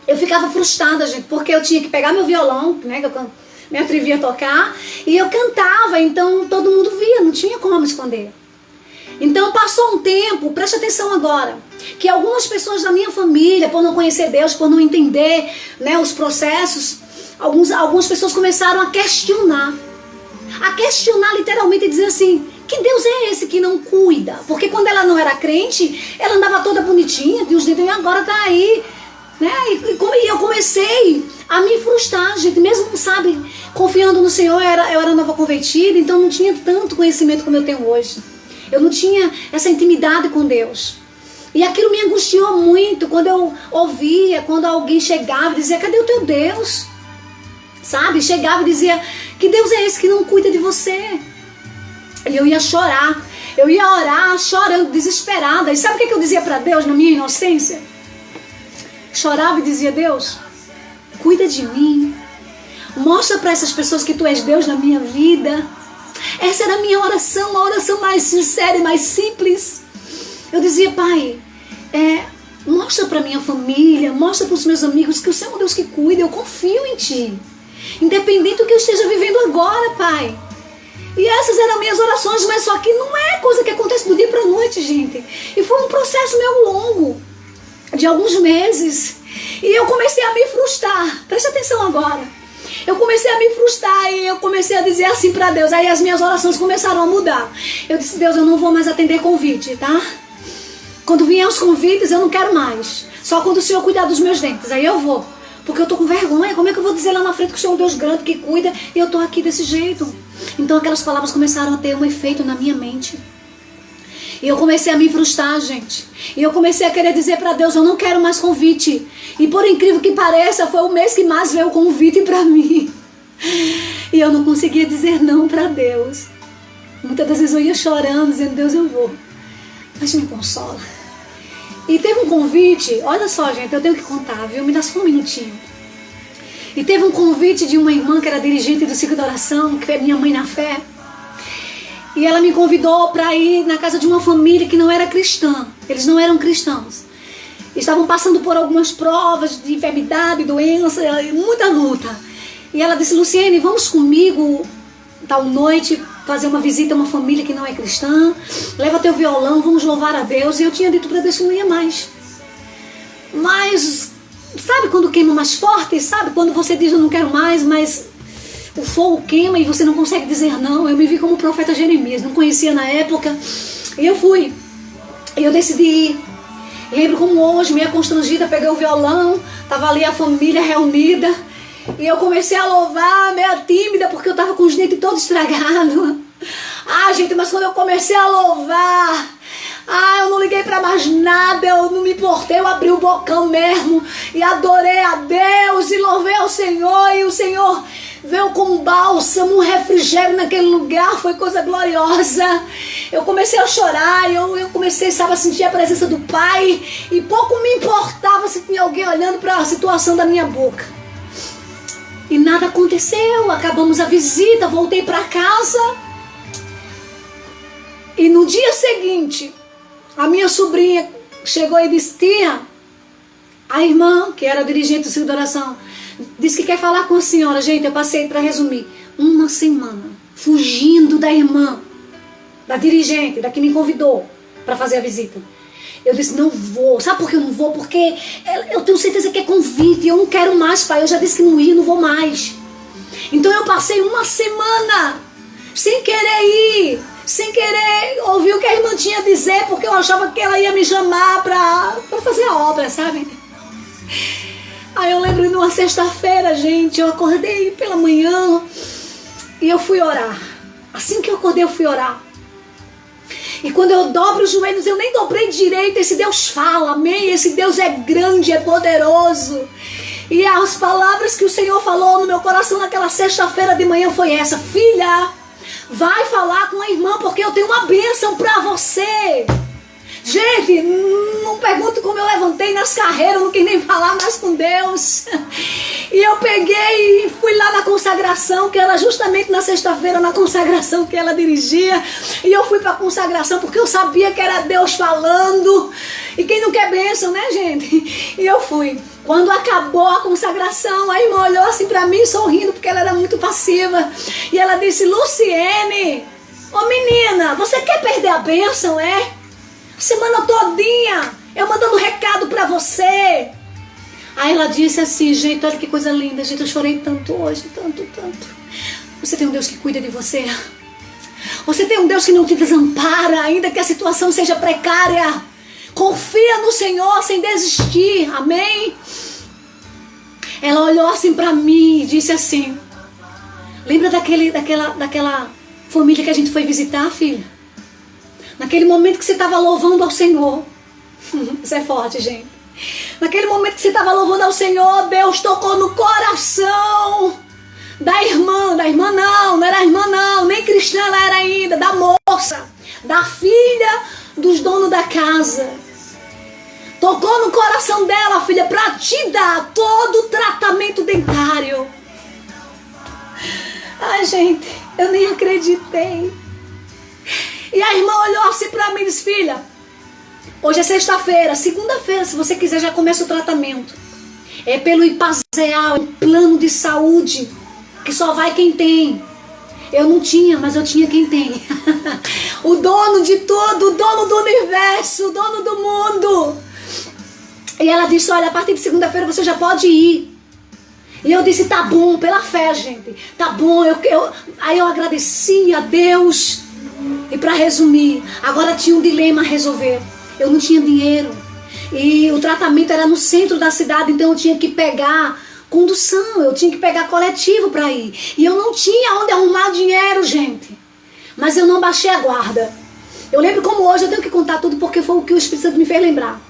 eu ficava frustrada, gente, porque eu tinha que pegar meu violão, né, que eu me atrevia a tocar, e eu cantava, então todo mundo via, não tinha como me esconder. Então passou um tempo, preste atenção agora, que algumas pessoas da minha família, por não conhecer Deus, por não entender, né, os processos, algumas pessoas começaram a questionar literalmente, e dizer assim, que Deus é esse que não cuida? Porque quando ela não era crente, ela andava toda bonitinha, e os dedos, e agora tá aí, né? E eu comecei a me frustrar, gente, mesmo, sabe, confiando no Senhor. Eu era nova convertida, então não tinha tanto conhecimento como eu tenho hoje. Eu não tinha essa intimidade com Deus. E aquilo me angustiou muito quando eu ouvia, quando alguém chegava e dizia, cadê o teu Deus? Sabe, chegava e dizia, que Deus é esse que não cuida de você? E eu ia chorar, eu ia orar chorando, desesperada. E sabe o que eu dizia para Deus na minha inocência? Chorava e dizia, Deus, cuida de mim. Mostra para essas pessoas que tu és Deus na minha vida. Essa era a minha oração, a oração mais sincera e mais simples. Eu dizia, Pai, mostra para minha família, mostra para os meus amigos que o Senhor é um Deus que cuida, eu confio em Ti. Independente do que eu esteja vivendo agora, Pai. E essas eram minhas orações, mas só que não é coisa que acontece do dia para a noite, gente. E foi um processo meio longo, de alguns meses. E eu comecei a me frustrar. Preste atenção agora. Eu comecei a me frustrar e eu comecei a dizer assim para Deus. Aí as minhas orações começaram a mudar. Eu disse, Deus, eu não vou mais atender convite, tá? Quando vier os convites, eu não quero mais. Só quando o Senhor cuidar dos meus dentes, aí eu vou. Porque eu tô com vergonha. Como é que eu vou dizer lá na frente que o Senhor é um Deus grande que cuida e eu tô aqui desse jeito? Então aquelas palavras começaram a ter um efeito na minha mente. E eu comecei a me frustrar, gente. E eu comecei a querer dizer para Deus, eu não quero mais convite. E por incrível que pareça, foi o mês que mais veio o convite para mim. E eu não conseguia dizer não para Deus. Muitas das vezes eu ia chorando, dizendo, Deus, eu vou. Mas me consola. E teve um convite, olha só, gente, eu tenho que contar, viu? Me dá só um minutinho. E teve um convite de uma irmã que era dirigente do ciclo de oração, que foi minha mãe na fé. E ela me convidou para ir na casa de uma família que não era cristã. Eles não eram cristãos. Estavam passando por algumas provas de enfermidade, doença, muita luta. E ela disse: Luciene, vamos comigo tal noite fazer uma visita a uma família que não é cristã. Leva teu violão, vamos louvar a Deus. E eu tinha dito para Deus que não ia mais. Mas sabe quando queima mais forte? Sabe quando você diz eu não quero mais, mas o fogo queima e você não consegue dizer não? Eu me vi como o profeta Jeremias, não conhecia na época. E eu fui. E eu decidi ir. E lembro como hoje, meio constrangida, peguei o violão, tava ali a família reunida. E eu comecei a louvar, meio tímida, porque eu tava com os dentes todos estragados. Ah, gente, mas quando eu comecei a louvar, eu não liguei pra mais nada, eu não me importei, eu abri o bocão mesmo e adorei a Deus e louvei ao Senhor. E o Senhor veio com um bálsamo, um refrigério naquele lugar, foi coisa gloriosa. Eu comecei a chorar, eu comecei, sabe, a sentir a presença do Pai. E pouco me importava se tinha alguém olhando para a situação da minha boca. E nada aconteceu, acabamos a visita, voltei para casa. E no dia seguinte, a minha sobrinha chegou e disse: tia, a irmã, que era dirigente do Círculo de Oração, disse que quer falar com a senhora. Gente, eu passei, para resumir, uma semana fugindo da irmã, da dirigente, da que me convidou para fazer a visita. Eu disse: não vou. Sabe por que eu não vou? Porque eu tenho certeza que é convite. Eu não quero mais, pai. Eu já disse que não ia, não vou mais. Então eu passei uma semana sem querer ir, sem querer ouvir o que a irmã tinha a dizer, porque eu achava que ela ia me chamar para fazer a obra, sabe? Aí eu lembro de uma sexta-feira, gente, eu acordei pela manhã e eu fui orar. Assim que eu acordei, eu fui orar. E quando eu dobro os joelhos, eu nem dobrei direito. Esse Deus fala, amém? Esse Deus é grande, é poderoso. E as palavras que o Senhor falou no meu coração naquela sexta-feira de manhã foi essa: filha, vai falar com a irmã, porque eu tenho uma bênção para você. Gente, não pergunto como eu levantei nas carreiras, não quis nem falar mais com Deus. E eu peguei e fui lá na consagração, que era justamente na sexta-feira, na consagração que ela dirigia. E eu fui para a consagração porque eu sabia que era Deus falando. E quem não quer bênção, né, gente? E eu fui. Quando acabou a consagração, a irmã olhou assim para mim, sorrindo, porque ela era muito passiva. E ela disse: Luciene, ô menina, você quer perder a bênção, é? Semana todinha eu mandando recado pra você. Aí ela disse assim: gente, olha que coisa linda, gente, eu chorei tanto hoje, tanto. Você tem um Deus que cuida de você. Você tem um Deus que não te desampara, ainda que a situação seja precária. Confia no Senhor sem desistir, amém? Ela olhou assim pra mim e disse assim: lembra daquela família que a gente foi visitar, filha? Naquele momento que você estava louvando ao Senhor. Isso é forte, gente. Naquele momento que você estava louvando ao Senhor, Deus tocou no coração da irmã. Da irmã não era a irmã não, nem cristã ela era ainda. Da moça, da filha dos donos da casa. Tocou no coração dela, filha, para te dar todo o tratamento dentário. Ai, gente, eu nem acreditei. E a irmã olhou assim pra mim e disse: filha, hoje é sexta-feira, segunda-feira, se você quiser, já começa o tratamento. É pelo IPAZEAL, um plano de saúde, que só vai quem tem. Eu não tinha, mas eu tinha quem tem. O dono de tudo, o dono do universo, o dono do mundo. E ela disse: olha, a partir de segunda-feira você já pode ir. E eu disse: tá bom, pela fé, gente, tá bom. Aí eu agradeci a Deus. E para resumir, agora tinha um dilema a resolver. Eu não tinha dinheiro. E o tratamento era no centro da cidade, então eu tinha que pegar condução, eu tinha que pegar coletivo para ir. E eu não tinha onde arrumar dinheiro, gente. Mas eu não baixei a guarda. Eu lembro como hoje, eu tenho que contar tudo porque foi o que o Espírito Santo me fez lembrar.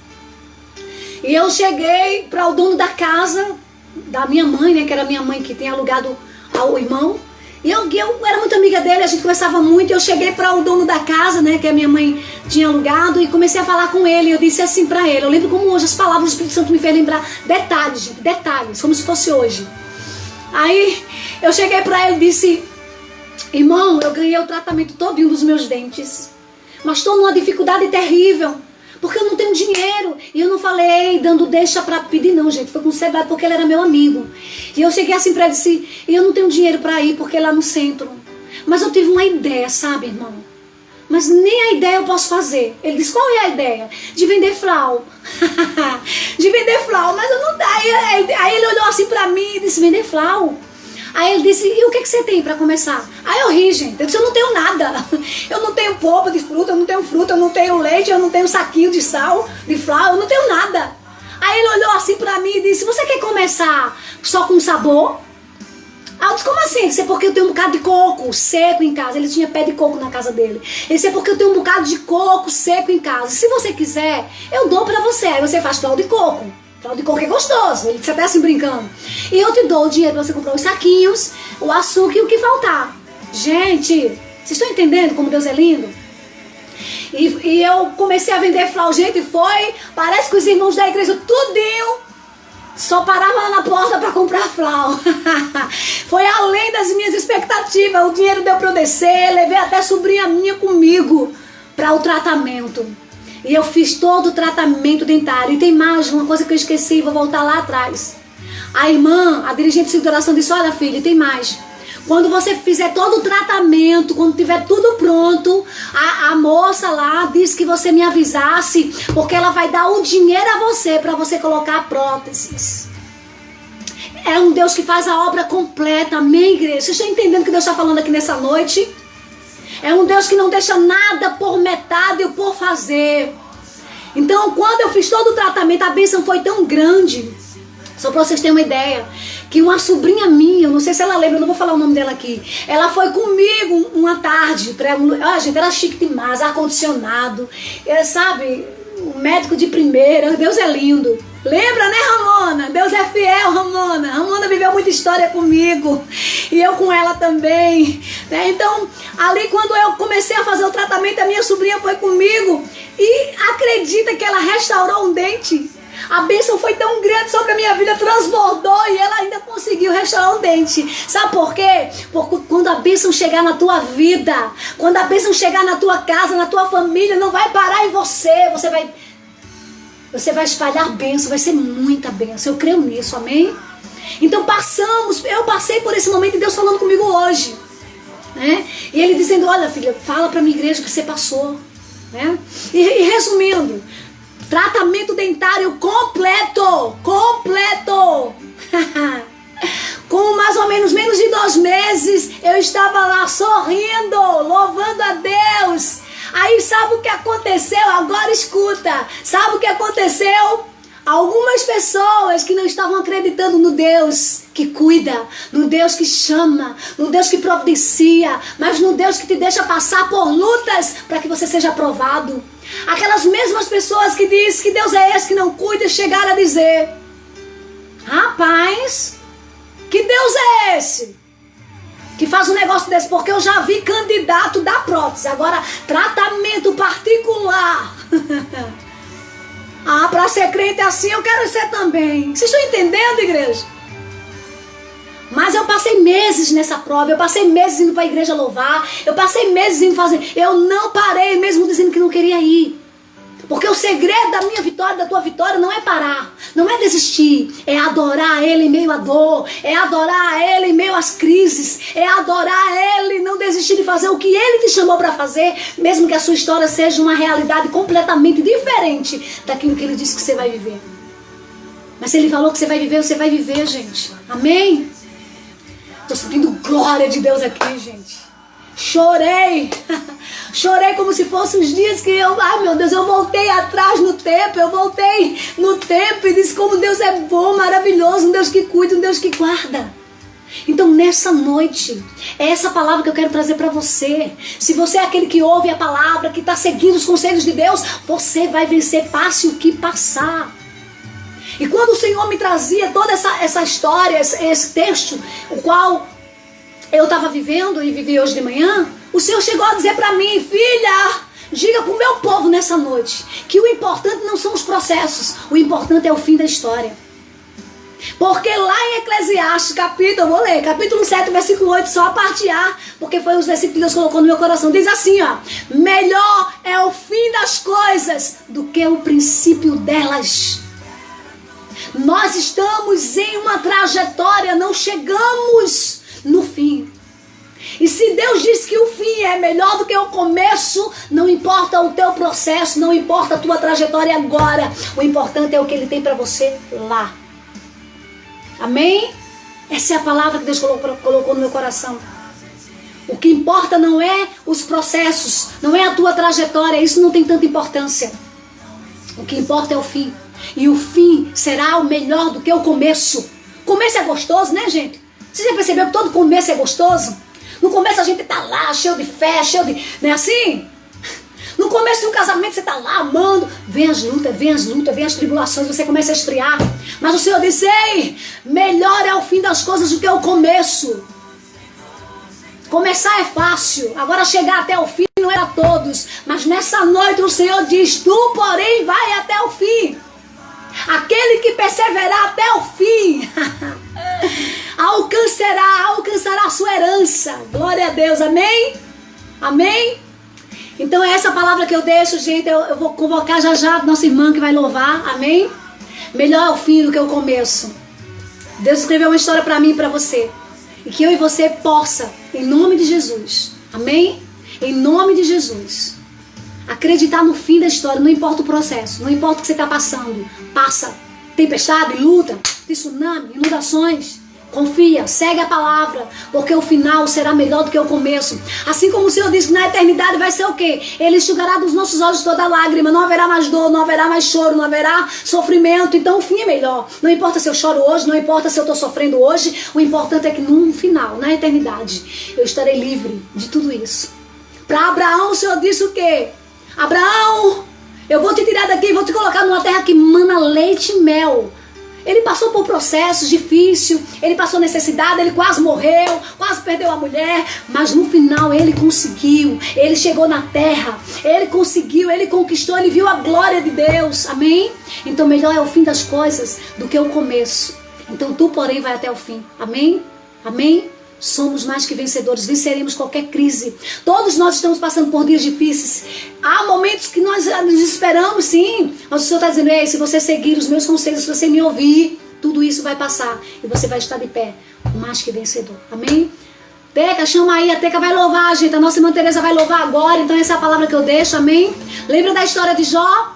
E eu cheguei para o dono da casa, da minha mãe, né, que era a minha mãe que tinha alugado ao irmão. E eu era muito amiga dele, a gente conversava muito. Eu cheguei para o dono da casa, né, que a minha mãe tinha alugado, e comecei a falar com ele. Eu disse assim para ele, eu lembro como hoje as palavras do Espírito Santo me fez lembrar detalhes, gente, detalhes, como se fosse hoje. Aí eu cheguei para ele e disse: Irmão, eu ganhei o tratamento todinho dos meus dentes. Mas estou numa dificuldade terrível. Porque eu não tenho dinheiro. E eu não falei dando deixa pra pedir não, gente. Foi com seriedade porque ele era meu amigo. E eu cheguei assim pra ele e disse, e eu não tenho dinheiro pra ir porque é lá no centro. Mas eu tive uma ideia, sabe, irmão? Mas nem a ideia eu posso fazer. Ele disse, qual é a ideia? De vender flau. De vender flau. Mas eu não dá. Aí ele olhou assim pra mim e disse, vender flau? Aí ele disse, e o que você tem pra começar? Aí eu ri, gente. Eu disse, eu não tenho nada. Eu não tenho polpa de fruta, eu não tenho leite, eu não tenho saquinho de sal, de flau, eu não tenho nada. Aí ele olhou assim pra mim e disse, você quer começar só com sabor? Aí eu disse, como assim? Ele disse, é porque eu tenho um bocado de coco seco em casa. Ele tinha pé de coco na casa dele. Ele disse, é porque eu tenho um bocado de coco seco em casa. Se você quiser, eu dou pra você. Aí você faz flau de coco. Flau de coco é gostoso, ele disse até assim brincando. E eu te dou o dinheiro pra você comprar os saquinhos, o açúcar e o que faltar. Gente, vocês estão entendendo como Deus é lindo? E eu comecei a vender flau, gente, parece que os irmãos da igreja, tudinho, só paravam lá na porta pra comprar flau. Foi além das minhas expectativas, o dinheiro deu pra eu descer, levei até sobrinha minha comigo para o tratamento. E eu fiz todo o tratamento dentário. E tem mais uma coisa que eu esqueci, vou voltar lá atrás. A irmã, a dirigente de oração disse, olha filha, tem mais. Quando você fizer todo o tratamento, quando tiver tudo pronto, a moça lá disse que você me avisasse, porque ela vai dar o dinheiro a você para você colocar próteses. É um Deus que faz a obra completa, amém, igreja? Vocês estão entendendo o que Deus está falando aqui nessa noite? É um Deus que não deixa nada por metade ou por fazer. Então, quando eu fiz todo o tratamento, a bênção foi tão grande. Só para vocês terem uma ideia, que uma sobrinha minha, eu não sei se ela lembra, eu não vou falar o nome dela aqui. Ela foi comigo uma tarde. Gente, era chique demais, ar-condicionado. Sabe, um médico de primeira, Deus é lindo. Lembra, né, Ramona? Deus é fiel, Ramona. Ramona viveu muita história comigo. E eu com ela também. Né? Então, ali quando eu comecei a fazer o tratamento, a minha sobrinha foi comigo. E acredita que ela restaurou um dente? A bênção foi tão grande sobre a minha vida, transbordou e ela ainda conseguiu restaurar um dente. Sabe por quê? Porque quando a bênção chegar na tua vida, quando a bênção chegar na tua casa, na tua família, não vai parar em você. Você vai espalhar bênção, vai ser muita bênção. Eu creio nisso, amém? Então eu passei por esse momento e Deus falando comigo hoje. Né? E Ele dizendo, olha filha, fala pra minha igreja que você passou. Né? E resumindo, tratamento dentário completo. Com mais ou menos de 2 meses, eu estava lá sorrindo, louvando a Deus. Aí sabe o que aconteceu? Agora escuta. Sabe o que aconteceu? Algumas pessoas que não estavam acreditando no Deus que cuida, no Deus que chama, no Deus que providencia, mas no Deus que te deixa passar por lutas para que você seja aprovado. Aquelas mesmas pessoas que dizem que Deus é esse que não cuida, chegaram a dizer, rapaz, que Deus é esse que faz um negócio desse? Porque eu já vi candidato da prótese. Agora, tratamento particular. Para ser crente assim, eu quero ser também. Vocês estão entendendo, igreja? Mas eu passei meses nessa prova. Eu passei meses indo para a igreja louvar. Eu passei meses indo fazer. Eu não parei, mesmo dizendo que não queria ir. Porque o segredo da minha vitória, da tua vitória, não é parar, não é desistir, é adorar Ele em meio à dor, é adorar Ele em meio às crises, é adorar Ele, não desistir de fazer o que Ele te chamou para fazer, mesmo que a sua história seja uma realidade completamente diferente daquilo que Ele disse que você vai viver. Mas se Ele falou que você vai viver, gente. Amém? Estou sentindo glória de Deus aqui, gente. Chorei. Chorei como se fossem os dias que ai meu Deus, eu voltei atrás no tempo. Eu voltei no tempo e disse como Deus é bom, maravilhoso. Um Deus que cuida, um Deus que guarda. Então nessa noite, é essa palavra que eu quero trazer para você. Se você é aquele que ouve a palavra, que está seguindo os conselhos de Deus, você vai vencer, passe o que passar. E quando o Senhor me trazia toda essa história, esse texto, o qual eu estava vivendo e vivi hoje de manhã, o Senhor chegou a dizer para mim, filha, diga para o meu povo nessa noite, que o importante não são os processos, o importante é o fim da história. Porque lá em Eclesiastes, eu vou ler, capítulo 7, versículo 8, só a parte A, porque foi os versículos que Deus colocou no meu coração. Diz assim, ó: melhor é o fim das coisas do que o princípio delas. Nós estamos em uma trajetória, não chegamos no fim. E se Deus diz que o fim é melhor do que o começo, não importa o teu processo, não importa a tua trajetória agora, o importante é o que Ele tem para você lá. Amém? Essa é a palavra que Deus colocou no meu coração. O que importa não é os processos, não é a tua trajetória, isso não tem tanta importância. O que importa é o fim. E o fim será o melhor do que o começo. O começo é gostoso, né, gente? Você já percebeu que todo começo é gostoso? No começo a gente tá lá, cheio de fé, cheio de... Não é assim? No começo de um casamento você tá lá amando. Vem as lutas, vem as tribulações, você começa a esfriar. Mas o Senhor disse: ei, melhor é o fim das coisas do que o começo. Começar é fácil, agora chegar até o fim não é a todos. Mas nessa noite o Senhor diz: tu, porém, vai até o fim. Aquele que perseverar até o fim alcançará a sua herança. Glória a Deus, amém? Amém? Então é essa palavra que eu deixo, gente. Eu vou convocar já a nossa irmã que vai louvar, amém? Melhor é o fim do que o começo. Deus escreveu uma história para mim e para você. E que eu e você possa, em nome de Jesus, amém? Em nome de Jesus, acreditar no fim da história, não importa o processo, não importa o que você está passando. Passa tempestade, luta, tsunami, inundações. Confia, segue a palavra, porque o final será melhor do que o começo. Assim como o Senhor disse que na eternidade vai ser o quê? Ele enxugará dos nossos olhos toda lágrima, não haverá mais dor, não haverá mais choro, não haverá sofrimento. Então o fim é melhor. Não importa se eu choro hoje, não importa se eu estou sofrendo hoje, o importante é que no final, na eternidade, eu estarei livre de tudo isso. Para Abraão o Senhor disse o quê? Abraão, eu vou te tirar daqui e vou te colocar numa terra que mana leite e mel. Ele passou por processos difíceis, ele passou necessidade, ele quase morreu, quase perdeu a mulher, mas no final ele conseguiu, ele chegou na terra, ele conseguiu, ele conquistou, ele viu a glória de Deus, amém? Então melhor é o fim das coisas do que o começo. Então tu, porém, vai até o fim, amém? Amém? Somos mais que vencedores, venceremos qualquer crise. Todos nós estamos passando por dias difíceis. Há momentos que nós nos esperamos, sim. Mas o Senhor está dizendo: ei, se você seguir os meus conselhos, se você me ouvir, tudo isso vai passar. E você vai estar de pé, mais que vencedor. Amém? Teca, chama aí. A Teca vai louvar, gente. A nossa irmã Teresa vai louvar agora. Então essa é a palavra que eu deixo, amém? Lembra da história de Jó?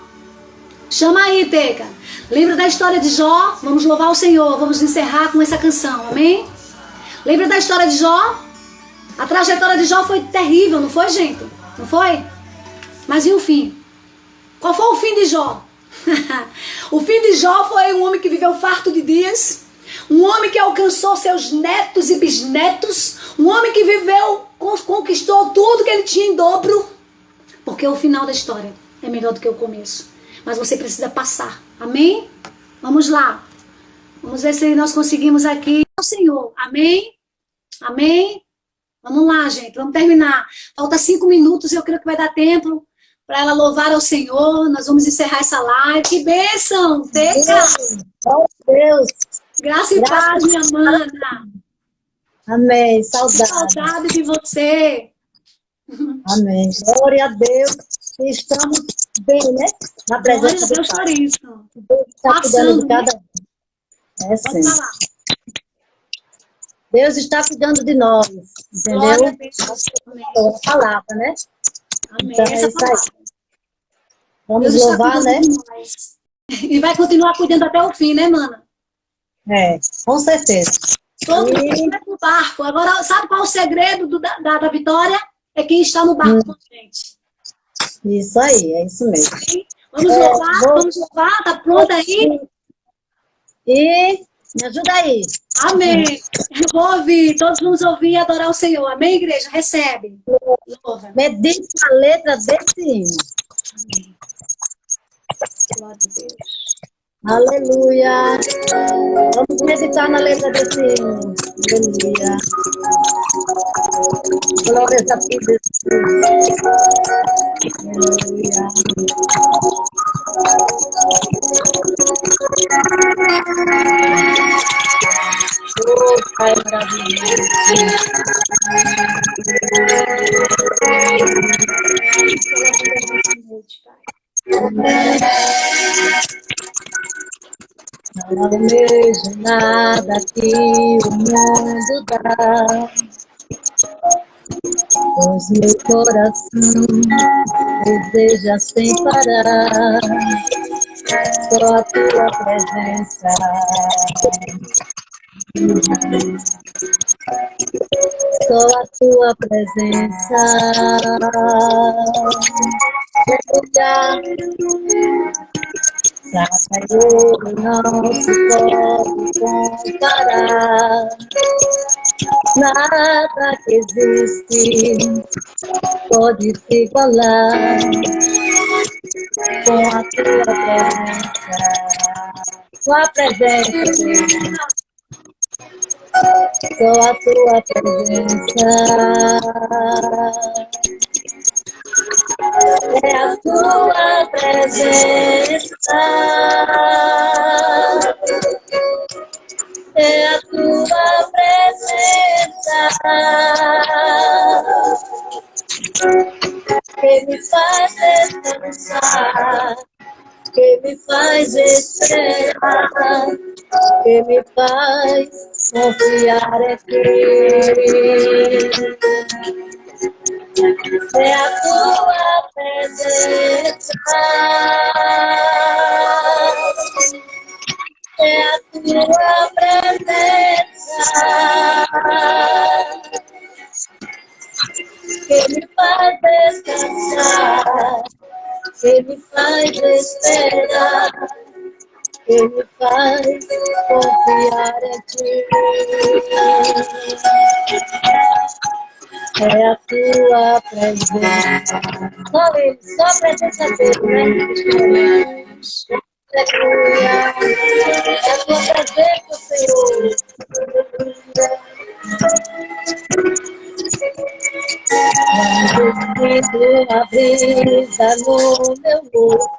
Chama aí, Teca. Lembra da história de Jó? Vamos louvar o Senhor. Vamos encerrar com essa canção, amém? Lembra da história de Jó? A trajetória de Jó foi terrível, não foi, gente? Não foi? Mas e o fim? Qual foi o fim de Jó? O fim de Jó foi um homem que viveu farto de dias, um homem que alcançou seus netos e bisnetos, um homem que viveu, conquistou tudo que ele tinha em dobro, porque o final da história é melhor do que o começo. Mas você precisa passar, amém? Vamos lá. Vamos ver se nós conseguimos aqui. Senhor, amém? Amém? Vamos lá, gente, vamos terminar. Falta 5 minutos, eu creio que vai dar tempo para ela louvar ao Senhor. Nós vamos encerrar essa live. Que bênção! Deus! Graça e paz, minha mana. Amém, saudade. Saudade de você. Amém, glória a Deus. Estamos bem, né? Na presença de Deus por isso. Deus está cuidando de cada um. É sim. Deus está cuidando de nós, entendeu? A palavra, né? Amém. Então, é isso aí. Vamos Deus louvar, né? E vai continuar cuidando até o fim, né, mana? É, com certeza. Todo mundo está no barco. Agora, sabe qual é o segredo da vitória? É quem está no barco com a gente. Isso aí, é isso mesmo. Vamos louvar, vamos louvar. Tá pronta aí? E me ajuda aí. Amém. Eu vou ouvir, todos vamos ouvir e adorar o Senhor. Amém, igreja? Recebe. Louva. Medite a letra desse hino. Glória a Deus. Aleluia. Vamos meditar na letra desse hino. Aleluia. Glória a Deus. Aleluia. Não almejo nada que o mundo dá, pois meu coração deseja sem parar só a tua presença. Só a tua presença. Prata e ouro não se pode comparar. Nada que existe pode se igualar com a tua presença. Tua presença, só a tua presença. É a tua presença, é a tua presença que me faz descansar, que me faz esperar, que me faz confiar em ti. É a tua presença, é a tua presença que me faz descansar, que me faz esperar, que me faz confiar em ti. É a tua presença. Só ele, só a presença dele, né? Aleluia. É a tua presença, Senhor. Quando eu sinto a brisa no meu rosto,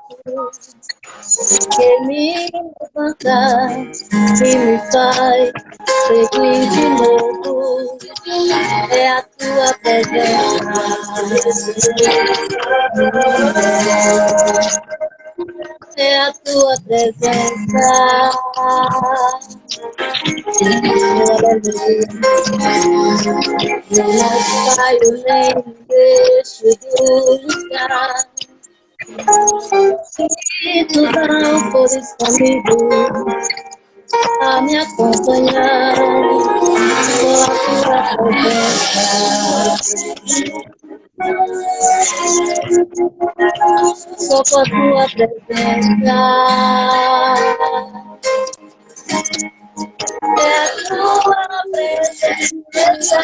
que me levanta e me faz seguir de novo, é a tua presença. É a tua presença. Eu não saio nem deixo do lugar. Se tu não fores comigo a me acompanhar, só a tua presença. Só com a tua presença. É a tua presença.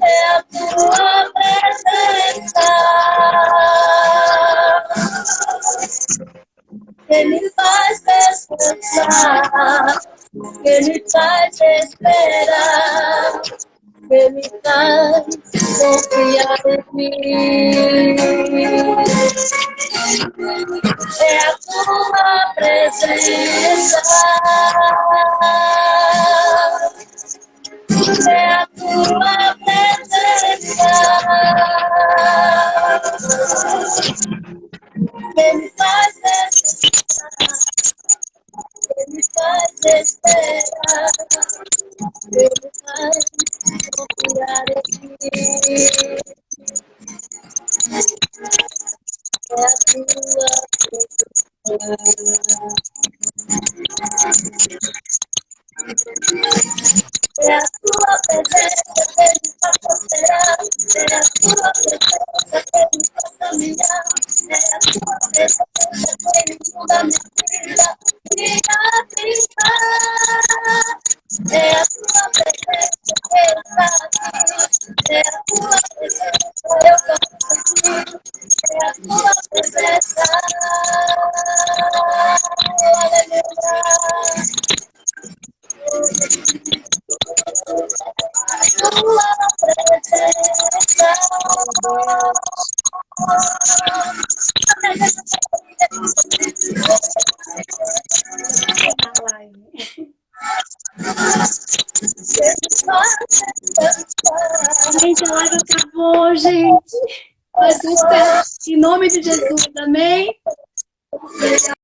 É a tua presença que me faz descansar, que me faz esperar, que me faz confiar em ti. É a tua presença, é a tua presença que me faz descansar, que me faz esperar, que me faz confiar em ti. É a tua presença. É a tua presença que me faz prosperar, é a tua presença que me faz caminhar, é a tua presença que me muda minha vida,